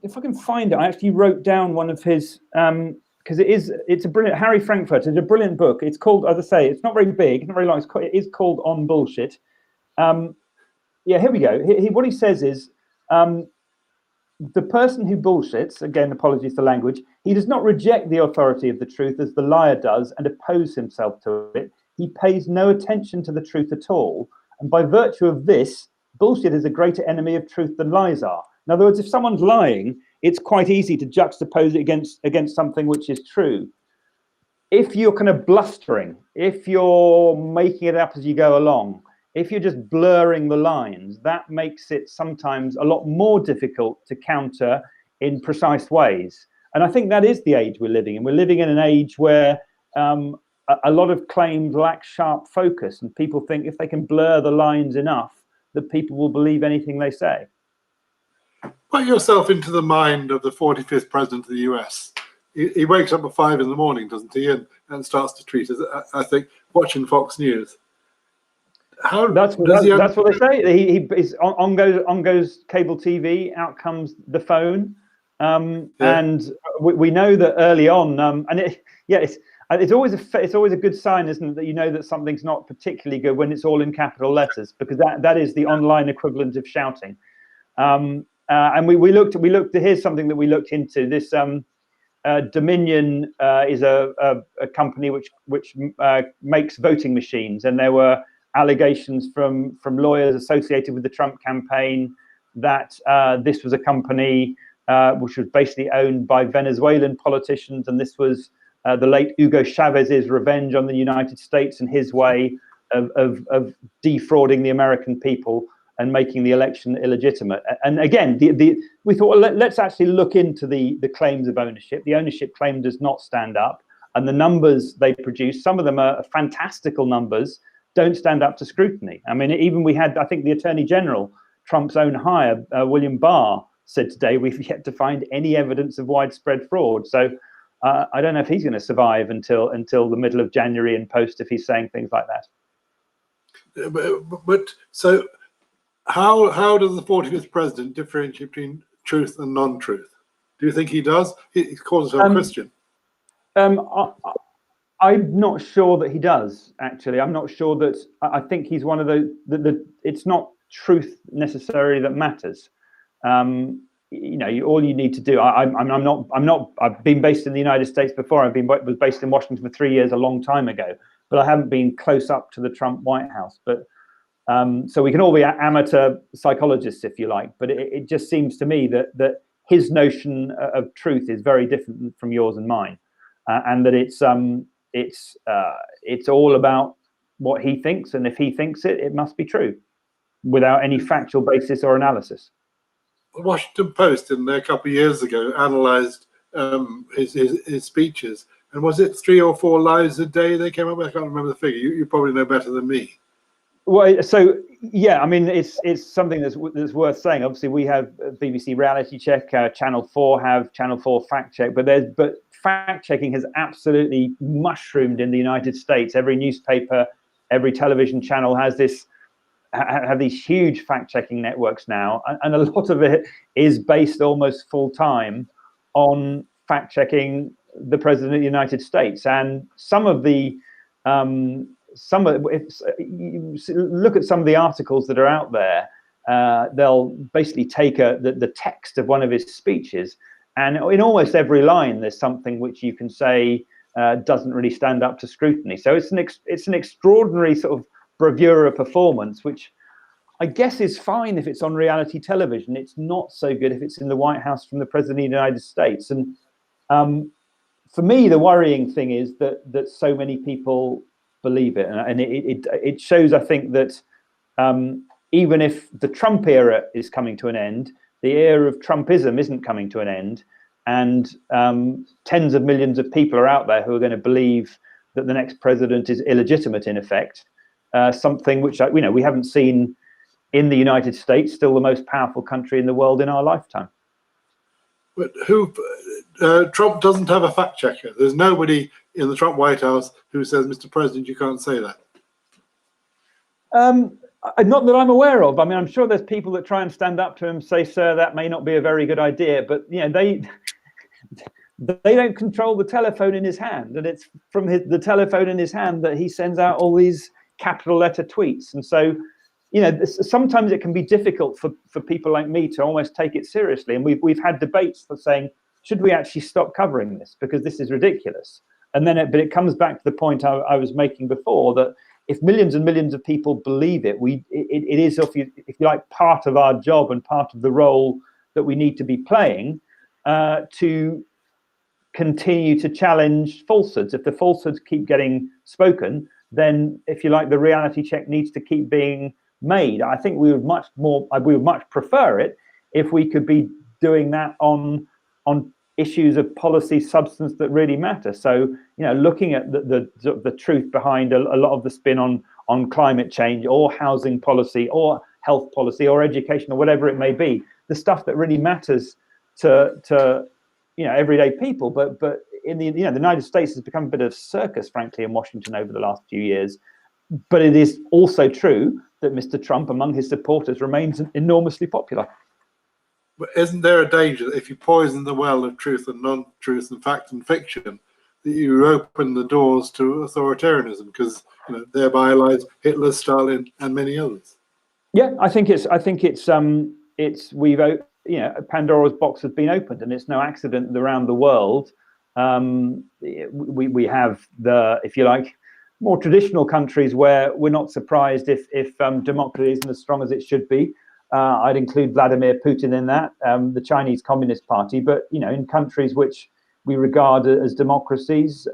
Speaker 2: If I can find it, I actually wrote down one of his, because it's a brilliant, Harry Frankfurt. It's a brilliant book. It's called, as I say, it's not very big, it's not very long. It is called On Bullshit. Yeah, here we go. What he says is, the person who bullshits, again, apologies for language, he does not reject the authority of the truth as the liar does and oppose himself to it. He pays no attention to the truth at all. And by virtue of this, bullshit is a greater enemy of truth than lies are. In other words, if someone's lying, it's quite easy to juxtapose it against something which is true. If you're kind of blustering, if you're making it up as you go along, if you're just blurring the lines, that makes it sometimes a lot more difficult to counter in precise ways. And I think that is the age we're living in. We're living in an age where a lot of claims lack sharp focus, and people think if they can blur the lines enough, that people will believe anything they say.
Speaker 1: Put yourself into the mind of the 45th president of the US. He wakes up at 5 a.m, doesn't he, and starts to tweet, I think, watching Fox News. How
Speaker 2: That's
Speaker 1: does he?
Speaker 2: that's what they say. He is on goes cable TV. Out comes the phone,
Speaker 1: Yeah.
Speaker 2: and we know that early on. It's always a good sign, isn't it, that you know that something's not particularly good when it's all in capital letters, because that is the online equivalent of shouting. And we looked. Here's something that we looked into. This Dominion is a company which makes voting machines, and there were allegations from lawyers associated with the Trump campaign that this was a company which was basically owned by Venezuelan politicians, and this was the late Hugo Chavez's revenge on the United States and his way of defrauding the American people and making the election illegitimate. And again, we thought, well, let's actually look into the claims of ownership. The ownership claim does not stand up, and the numbers they produce, some of them are fantastical numbers, don't stand up to scrutiny. I mean, even we had, I think, the Attorney General, Trump's own hire, William Barr, said today, we've yet to find any evidence of widespread fraud. So I don't know if he's going to survive until the middle of January and post if he's saying things like that.
Speaker 1: But so how does the 45th president differentiate between truth and non-truth? Do you think he does? He calls himself a Christian.
Speaker 2: I'm not sure that he does, actually. I'm not sure that. I think he's one of those. It's not truth necessarily that matters. All you need to do. I'm not. I've been based in the United States before. Was based in Washington for 3 years, a long time ago. But I haven't been close up to the Trump White House. But so we can all be amateur psychologists, if you like. But it just seems to me that his notion of truth is very different from yours and mine, and that it's all about what he thinks, and if he thinks it must be true, without any factual basis or analysis.
Speaker 1: The Washington Post, in there a couple of years ago, analysed his speeches, and was it 3 or 4 lies a day they came up with? I can't remember the figure. You probably know better than me.
Speaker 2: Well, so yeah, I mean, it's something that's worth saying. Obviously, we have BBC Reality Check, Channel 4 have Channel 4 Fact Check, but fact checking has absolutely mushroomed in the United States. Every newspaper, every television channel have these huge fact checking networks now, and a lot of it is based almost full time on fact checking the President of the United States. And if you look at some of the articles that are out there, they'll basically take the text of one of his speeches, and in almost every line there's something which you can say doesn't really stand up to scrutiny. So it's an extraordinary sort of bravura performance, which I guess is fine if it's on reality television. It's not so good if it's in the White House from the President of the United States. And for me, the worrying thing is that so many people believe it, and it shows, I think, that even if the Trump era is coming to an end, the era of Trumpism isn't coming to an end, and tens of millions of people are out there who are going to believe that the next president is illegitimate, in effect, something which we haven't seen in the United States, still the most powerful country in the world, in our lifetime.
Speaker 1: But Trump doesn't have a fact checker. There's nobody in the Trump White House who says, Mr. President, you can't say that.
Speaker 2: Not that I'm aware of. I mean, I'm sure there's people that try and stand up to him, say, sir, that may not be a very good idea. But they don't control the telephone in his hand, and it's from the telephone in his hand that he sends out all these capital letter tweets. And so, sometimes it can be difficult for people like me to almost take it seriously. And we've had debates for saying, should we actually stop covering this because this is ridiculous? And then, but it comes back to the point I was making before, that if millions and millions of people believe it, it is, if you like, part of our job and part of the role that we need to be playing to continue to challenge falsehoods. If the falsehoods keep getting spoken, then, if you like, the reality check needs to keep being made. I think we would much prefer it if we could be doing that on issues of policy substance that really matter. So, looking at the truth behind a lot of the spin on climate change or housing policy or health policy or education or whatever it may be, the stuff that really matters to everyday people. But in the United States has become a bit of a circus, frankly, in Washington over the last few years. but it is also true that Mr. Trump, among his supporters, remains enormously popular.
Speaker 1: But isn't there a danger that if you poison the well of truth and non-truth and fact and fiction, that you open the doors to authoritarianism? Because thereby lies Hitler, Stalin, and many others.
Speaker 2: Yeah, I think it's we've Pandora's box has been opened, and it's no accident that around the world we have the, if you like, more traditional countries where we're not surprised if democracy isn't as strong as it should be. I'd include Vladimir Putin in that, the Chinese Communist Party, but in countries which we regard as democracies,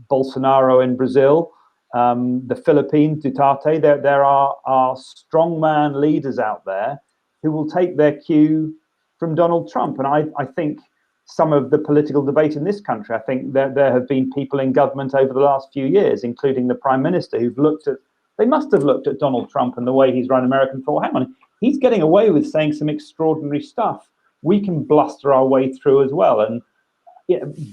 Speaker 2: Bolsonaro in Brazil, the Philippines, Duterte, there are strongman leaders out there who will take their cue from Donald Trump. And I think some of the political debate in this country, I think there have been people in government over the last few years, including the Prime Minister, who've they must have looked at Donald Trump and the way he's run America and thought, hang on, he's getting away with saying some extraordinary stuff. We can bluster our way through as well. And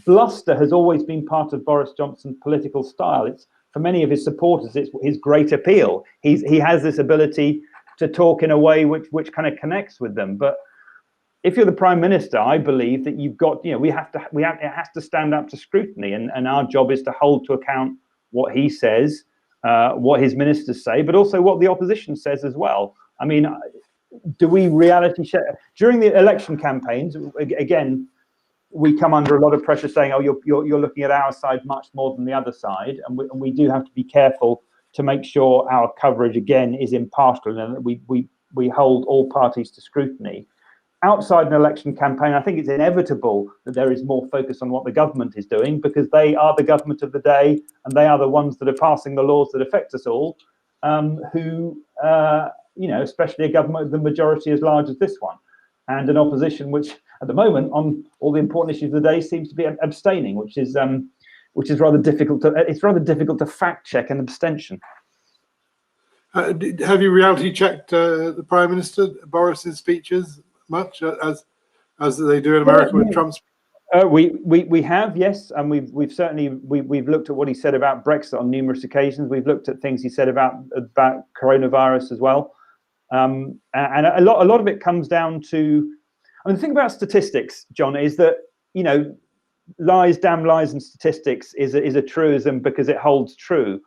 Speaker 2: bluster has always been part of Boris Johnson's political style. It's, for many of his supporters, it's his great appeal. He has this ability to talk in a way which kind of connects with them. But if you're the Prime Minister, I believe that you've got, it has to stand up to scrutiny, and our job is to hold to account what he says, what his ministers say, but also what the opposition says as well. I mean, do we reality check during the election campaigns? Again, we come under a lot of pressure saying, oh, you're looking at our side much more than the other side, and we do have to be careful to make sure our coverage again is impartial and that we hold all parties to scrutiny. Outside an election campaign, I think it's inevitable that there is more focus on what the government is doing, because they are the government of the day, and they are the ones that are passing the laws that affect us all, especially a government with the majority as large as this one, and an opposition which at the moment on all the important issues of the day seems to be abstaining, which is rather difficult to fact check an abstention.
Speaker 1: Have you reality checked the Prime Minister Boris's speeches much as they do in America with Trump's?
Speaker 2: We have, yes, and we've certainly looked at what he said about Brexit on numerous occasions. We've looked at things he said about coronavirus as well, and a lot of it comes down to. I mean, the thing about statistics, John, is that lies, damn lies, and statistics is a truism because it holds true.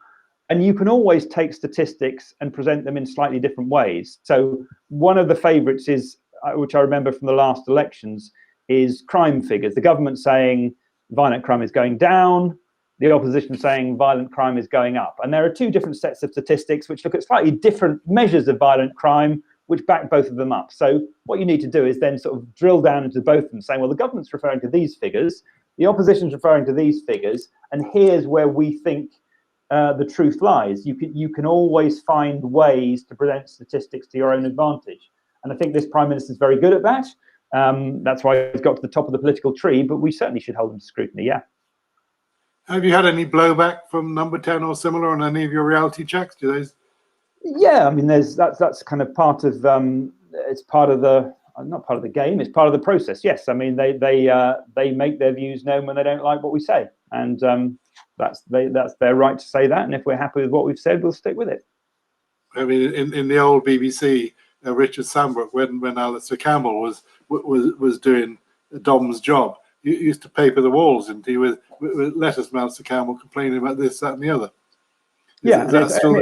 Speaker 2: And you can always take statistics and present them in slightly different ways. So one of the favorites is, which I remember from the last elections, is crime figures. The government saying violent crime is going down, the opposition saying violent crime is going up. And there are two different sets of statistics which look at slightly different measures of violent crime, which back both of them up. So what you need to do is then sort of drill down into both of them, saying, well, the government's referring to these figures, the opposition's referring to these figures, and here's where we think the truth lies. You can always find ways to present statistics to your own advantage. And I think this Prime Minister is very good at that. That's why he's got to the top of the political tree, but we certainly should hold him to scrutiny, yeah.
Speaker 1: Have you had any blowback from Number 10 or similar on any of your reality checks? Do those?
Speaker 2: Yeah, I mean, that's kind of part of it's part of the not part of the game. It's part of the process. Yes, I mean they make their views known when they don't like what we say, and that's their right to say that. And if we're happy with what we've said, we'll stick with it.
Speaker 1: I mean, in the old BBC, Richard Sambrook, when Alistair Campbell was doing Dom's job, he used to paper the walls, didn't he, with letters from Alistair Campbell complaining about this, that, and the other.
Speaker 2: Is that still?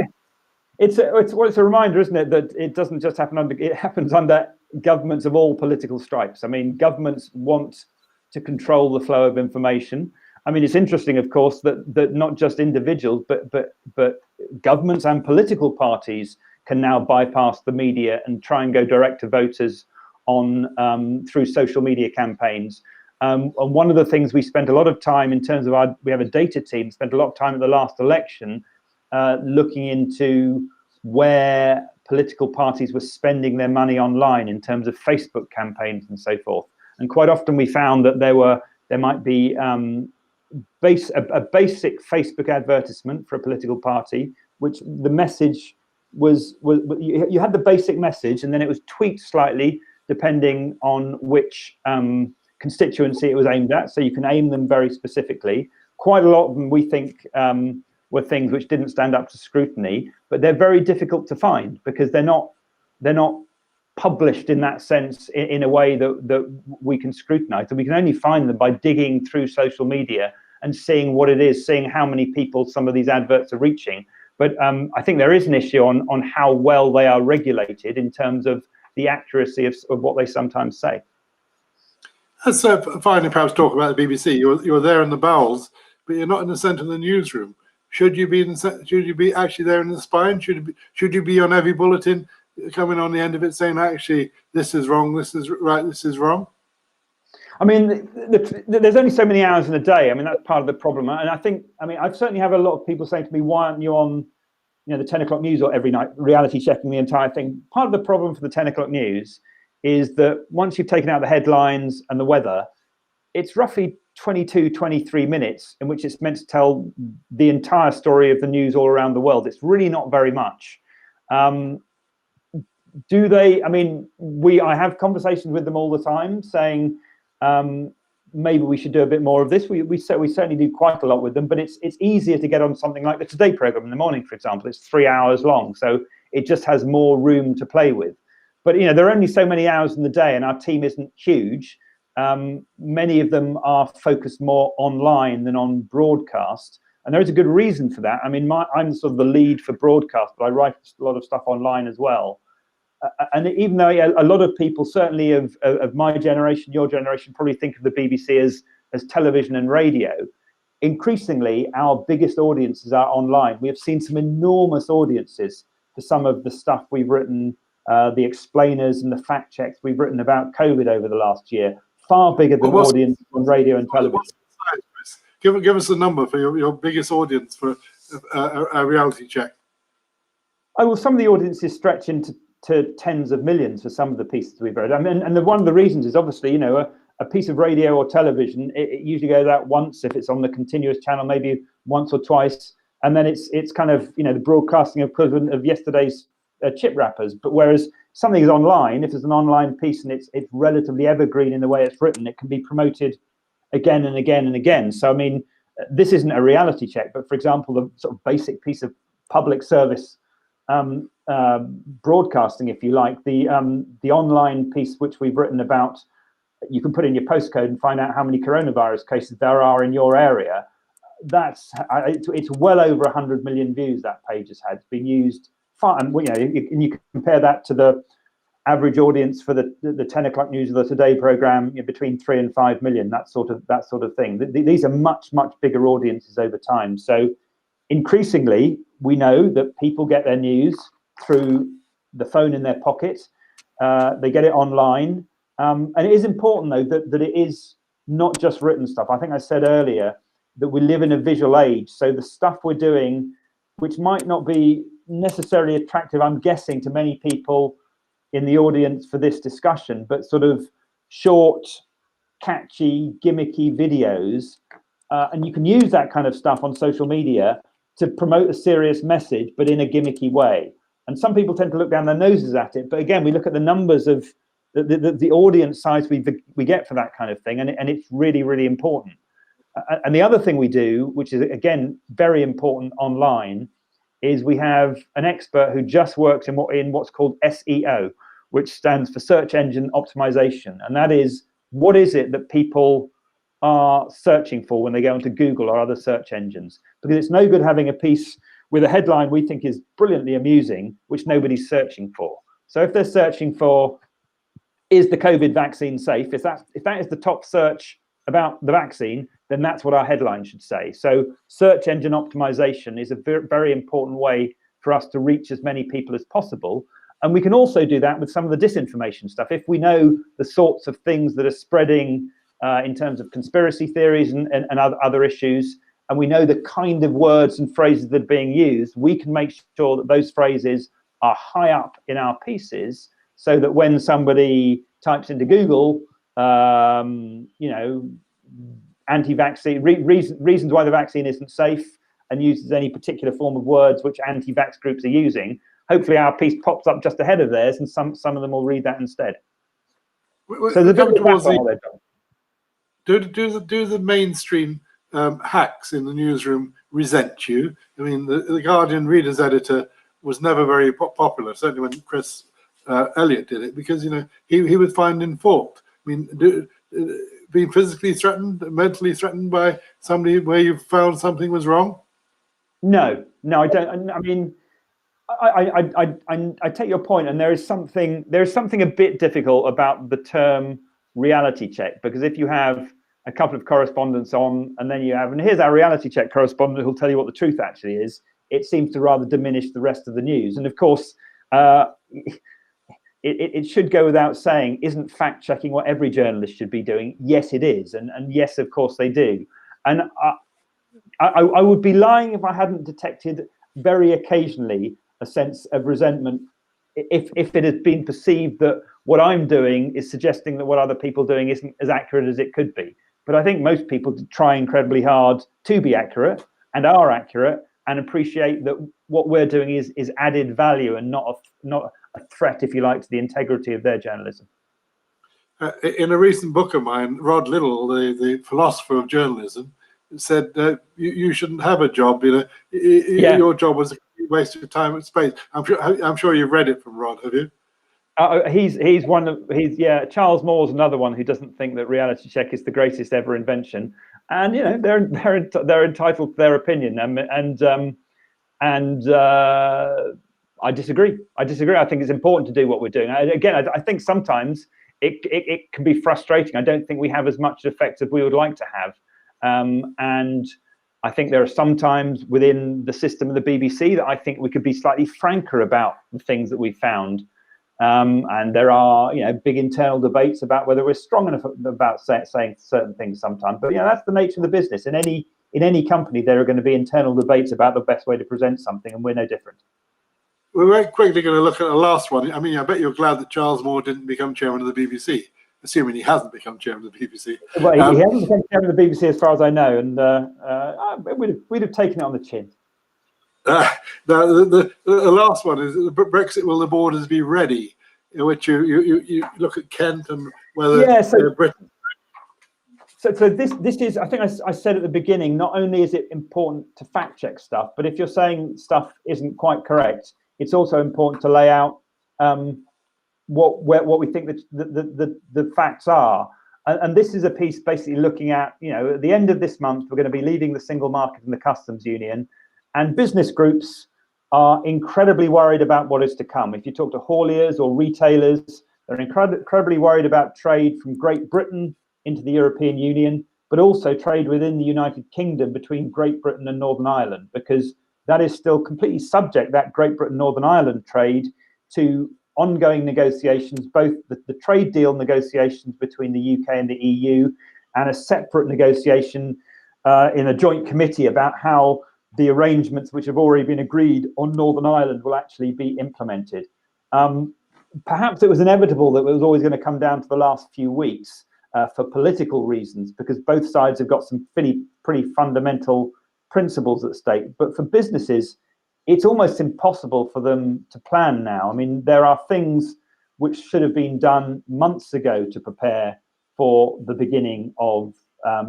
Speaker 2: It's a reminder, isn't it, that it doesn't just happen it happens under governments of all political stripes. I mean, governments want to control the flow of information. I mean, it's interesting, of course, that not just individuals, but governments and political parties can now bypass the media and try and go direct to voters on through social media campaigns. And one of the things we spent a lot of time in terms of we have a data team, spent a lot of time at the last election looking into where political parties were spending their money online in terms of Facebook campaigns and so forth. And quite often we found that there might be a basic Facebook advertisement for a political party, which the message was you had the basic message, and then it was tweaked slightly depending on which constituency it was aimed at. So you can aim them very specifically. Quite a lot of them we think were things which didn't stand up to scrutiny, but they're very difficult to find because they're not published in that sense in a way that we can scrutinize. And we can only find them by digging through social media and seeing what it is, seeing how many people some of these adverts are reaching. But I think there is an issue on how well they are regulated in terms of the accuracy of what they sometimes say.
Speaker 1: Let's finally perhaps talk about the BBC. You're there in the bowels, but you're not in the centre of the newsroom. Should you be should you be actually there in the spine? Should you be on every bulletin, coming on the end of it saying, actually, this is wrong, this is right, this is wrong?
Speaker 2: I mean, there's only so many hours in a day. I mean, that's part of the problem. And I think, I mean, I've certainly have a lot of people saying to me, why aren't you on, you know, the 10 o'clock news or every night, reality checking the entire thing? Part of the problem for the 10 o'clock news is that once you've taken out the headlines and the weather, it's roughly 22, 23 minutes in which it's meant to tell the entire story of the news all around the world. It's really not very much. Do they, I mean, I have conversations with them all the time saying, maybe we should do a bit more of this. We certainly do quite a lot with them, but it's easier to get on something like the Today program in the morning, for example. It's 3 hours long, so it just has more room to play with. But you know, there are only so many hours in the day, and our team isn't huge. Many of them are focused more online than on broadcast, and there is a good reason for that. I mean, I'm sort of the lead for broadcast, but I write a lot of stuff online as well. And even though a lot of people, certainly of my generation, your generation, probably think of the BBC as television and radio, increasingly our biggest audiences are online. We have seen some enormous audiences for some of the stuff we've written, the explainers and the fact checks we've written about COVID over the last year, far bigger than audience on radio and television.
Speaker 1: Give us a number for your biggest audience for a reality check.
Speaker 2: Oh, well, some of the audiences stretch into tens of millions for some of the pieces we've read. I mean, and one of the reasons is obviously, you know, a piece of radio or television, it usually goes out once if it's on the continuous channel, maybe once or twice, and then it's kind of, you know, the broadcasting equivalent of yesterday's chip wrappers. But whereas something is online, if it's an online piece and it's relatively evergreen in the way it's written, it can be promoted again and again and again. So I mean, this isn't a reality check, but for example, the sort of basic piece of public service broadcasting, if you like, the online piece which we've written about, you can put in your postcode and find out how many coronavirus cases there are in your area. It's well over 100 million views that page has had. It's been used far, and you know, and you can compare that to the average audience for the 10 o'clock news or the Today program, you know, between 3 and 5 million, that sort of thing. These are much bigger audiences over time. So increasingly, we know that people get their news through the phone in their pocket. They get it online. And it is important, though, that it is not just written stuff. I think I said earlier that we live in a visual age. So the stuff we're doing, which might not be necessarily attractive, I'm guessing, to many people in the audience for this discussion, but sort of short, catchy, gimmicky videos. And you can use that kind of stuff on social media to promote a serious message, but in a gimmicky way. And some people tend to look down their noses at it. But again, we look at the numbers of the audience size we get for that kind of thing, and it's really important. And the other thing we do, which is again very important online, is we have an expert who just works in what's called SEO, which stands for search engine optimization. And that is, what is it that people are searching for when they go into Google or other search engines? Because it's no good having a piece with a headline we think is brilliantly amusing, which nobody's searching for. So if they're searching for, is the COVID vaccine safe? If that is the top search about the vaccine, then that's what our headline should say. So search engine optimization is a very important way for us to reach as many people as possible. And we can also do that with some of the disinformation stuff. If we know the sorts of things that are spreading in terms of conspiracy theories and other issues, and we know the kind of words and phrases that are being used, we can make sure that those phrases are high up in our pieces, so that when somebody types into Google, you know, anti-vaccine reasons why the vaccine isn't safe, and uses any particular form of words which anti-vax groups are using, hopefully our piece pops up just ahead of theirs, and some of them will read that instead.
Speaker 1: So
Speaker 2: the
Speaker 1: coming towards the, do the mainstream hacks in the newsroom resent you. I mean, the Guardian readers editor was never very popular, certainly when Chris Elliott did it, because he would find in fault. I mean, being physically threatened, mentally threatened by somebody where you found something was wrong?
Speaker 2: No, I don't. I mean, I take your point, and there is something a bit difficult about the term reality check, because if you have a couple of correspondents on, and then and here's our reality check correspondent who'll tell you what the truth actually is, it seems to rather diminish the rest of the news. And of course, it should go without saying, isn't fact checking what every journalist should be doing? Yes, it is, and yes, of course they do. And I would be lying if I hadn't detected very occasionally a sense of resentment if it had been perceived that what I'm doing is suggesting that what other people are doing isn't as accurate as it could be. But I think most people try incredibly hard to be accurate, and are accurate, and appreciate that what we're doing is added value and not a threat, if you like, to the integrity of their journalism.
Speaker 1: In a recent book of mine, Rod Liddell, the philosopher of journalism, said you shouldn't have a job. Your job was a waste of time and space. I'm sure you've read it from Rod, have you?
Speaker 2: He's one of Charles Moore's another one who doesn't think that reality check is the greatest ever invention, and they're entitled to their opinion, and I disagree. I think it's important to do what we're doing. I think sometimes it can be frustrating. I don't think we have as much effect as we would like to have. And I think there are some times within the system of the BBC that I think we could be slightly franker about the things that we found. And there are, big internal debates about whether we're strong enough about saying certain things sometimes. But that's the nature of the business. In any company, there are going to be internal debates about the best way to present something, and we're no different.
Speaker 1: We're very quickly going to look at the last one. I mean, I bet you're glad that Charles Moore didn't become chairman of the BBC. Assuming he hasn't become chairman of the BBC.
Speaker 2: Well, he hasn't become chairman of the BBC as far as I know, and we'd have taken it on the chin.
Speaker 1: The last one is Brexit. Will the borders be ready? In which you look at Kent and whether Britain.
Speaker 2: So this is, I think I said at the beginning, not only is it important to fact check stuff, but if you're saying stuff isn't quite correct, it's also important to lay out what we think the facts are. And this is a piece basically looking at, at the end of this month, we're going to be leaving the single market and the customs union, and business groups are incredibly worried about what is to come. If you talk to hauliers or retailers, they're incredibly worried about trade from Great Britain into the European Union, but also trade within the United Kingdom between Great Britain and Northern Ireland, because that is still completely subject, that Great Britain-Northern Ireland trade, to ongoing negotiations, both the trade deal negotiations between the UK and the EU, and a separate negotiation in a joint committee about how the arrangements which have already been agreed on Northern Ireland will actually be implemented. Perhaps it was inevitable that it was always going to come down to the last few weeks for political reasons, because both sides have got some pretty fundamental principles at stake. But for businesses, it's almost impossible for them to plan now. I mean, there are things which should have been done months ago to prepare for the beginning of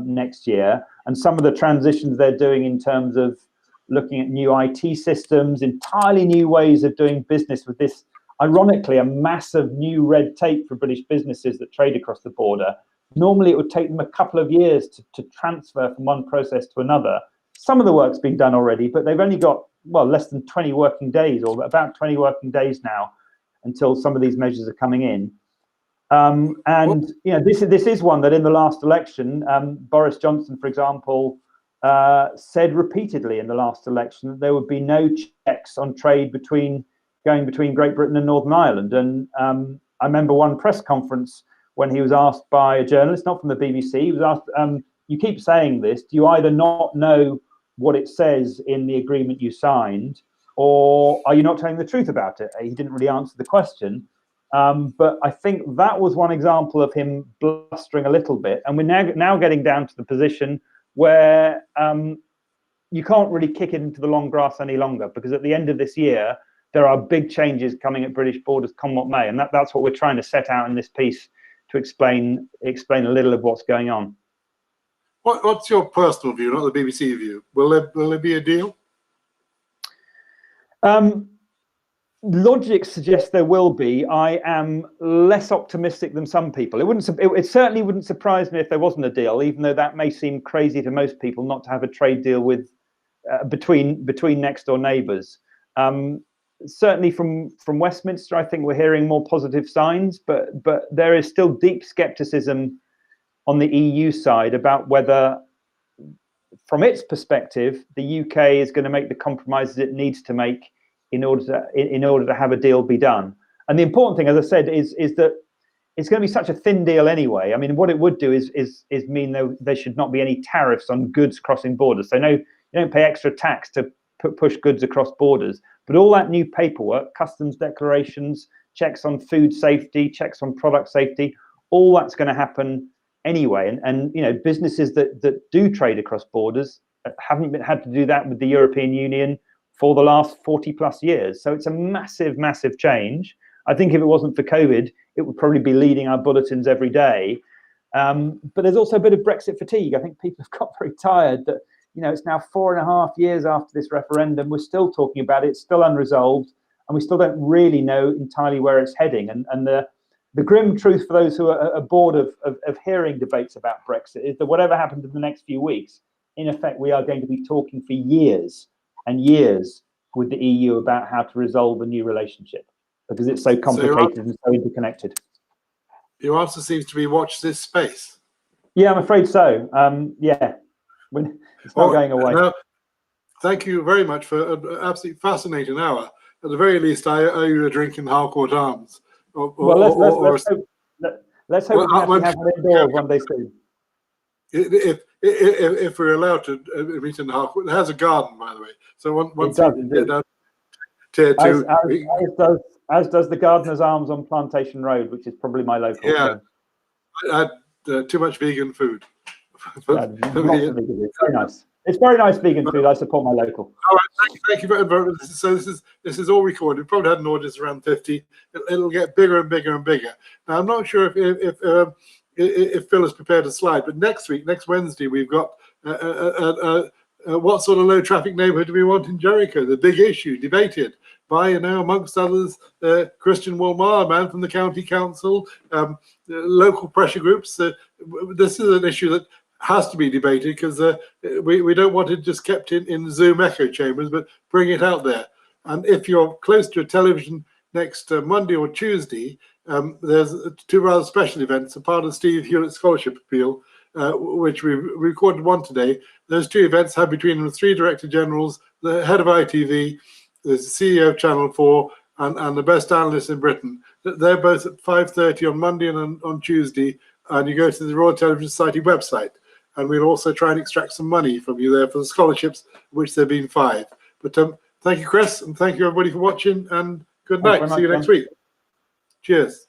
Speaker 2: next year. And some of the transitions they're doing in terms of looking at new IT systems, entirely new ways of doing business with this, ironically, a massive new red tape for British businesses that trade across the border. Normally, it would take them a couple of years to transfer from one process to another. Some of the work's been done already, but they've only got, less than 20 working days, or about 20 working days now, until some of these measures are coming in. This is one that in the last election, Boris Johnson, for example, said repeatedly in the last election that there would be no checks on trade going between Great Britain and Northern Ireland. And I remember one press conference when he was asked by a journalist, not from the BBC, he was asked, you keep saying this, do you either not know what it says in the agreement you signed, or are you not telling the truth about it? He didn't really answer the question. But I think that was one example of him blustering a little bit. And we're now getting down to the position where you can't really kick it into the long grass any longer, because at the end of this year, there are big changes coming at British borders, come what may. And that's what we're trying to set out in this piece to explain a little of what's going on.
Speaker 1: What's your personal view, not the BBC view? Will there be a deal?
Speaker 2: Logic suggests there will be. I am less optimistic than some people. It certainly wouldn't surprise me if there wasn't a deal, even though that may seem crazy to most people not to have a trade deal with between next door neighbours. Certainly from Westminster, I think we're hearing more positive signs, but there is still deep scepticism on the EU side about whether, from its perspective, the UK is going to make the compromises it needs to make in order to have a deal be done. And the important thing, as I said, is that it's going to be such a thin deal anyway. I mean, what it would do is mean there should not be any tariffs on goods crossing borders. So no, you don't pay extra tax to push goods across borders. But all that new paperwork, customs declarations, checks on food safety, checks on product safety, all that's going to happen anyway. And you know, businesses that do trade across borders haven't had to do that with the European Union for the last 40 plus years. So it's a massive, massive change. I think if it wasn't for COVID, it would probably be leading our bulletins every day. But there's also a bit of Brexit fatigue. I think people have got very tired that, you know, it's now 4.5 years after this referendum. We're still talking about it, it's still unresolved, and we still don't really know entirely where it's heading. And the grim truth for those who are bored of hearing debates about Brexit is that whatever happens in the next few weeks, in effect, we are going to be talking for years and years with the EU about how to resolve a new relationship, because it's so complicated and so interconnected.
Speaker 1: Your answer seems to be watch this space.
Speaker 2: Yeah, I'm afraid so. Yeah, it's not going away.
Speaker 1: Now, thank you very much for an absolutely fascinating hour. At the very least, I owe you a drink in Harcourt Arms.
Speaker 2: Let's hope we can have one indoors one day soon.
Speaker 1: If we're allowed to meet in Harcourt, it has a garden, by the way. So once you get down Tier 2,
Speaker 2: as does the Gardener's Arms on Plantation Road, which is probably my local.
Speaker 1: Yeah, so. I had too much vegan food.
Speaker 2: Very nice. It's very nice vegan food. I support my local.
Speaker 1: All right, thank you very much. So this is all recorded. We probably had an audience around 50. It'll get bigger and bigger and bigger. Now I'm not sure if Phil has prepared a slide, but next Wednesday, we've got what sort of low traffic neighbourhood do we want in Jericho? The big issue debated by, amongst others, Christian Wolmar, a man from the county council, local pressure groups. This is an issue that has to be debated, because we don't want it just kept in Zoom echo chambers, but bring it out there. And if you're close to a television next Monday or Tuesday, there's two rather special events, a part of Steve Hewlett's scholarship appeal, which we recorded one today. Those two events have between them 3 director generals, the head of ITV, the CEO of Channel 4, and the best analyst in Britain. They're both at 5:30 on Monday and on Tuesday, and you go to the Royal Television Society website, and we'll also try and extract some money from you there for the scholarships, which there have been 5. But thank you, Chris, and thank you everybody for watching, and good night. See you next week. Cheers.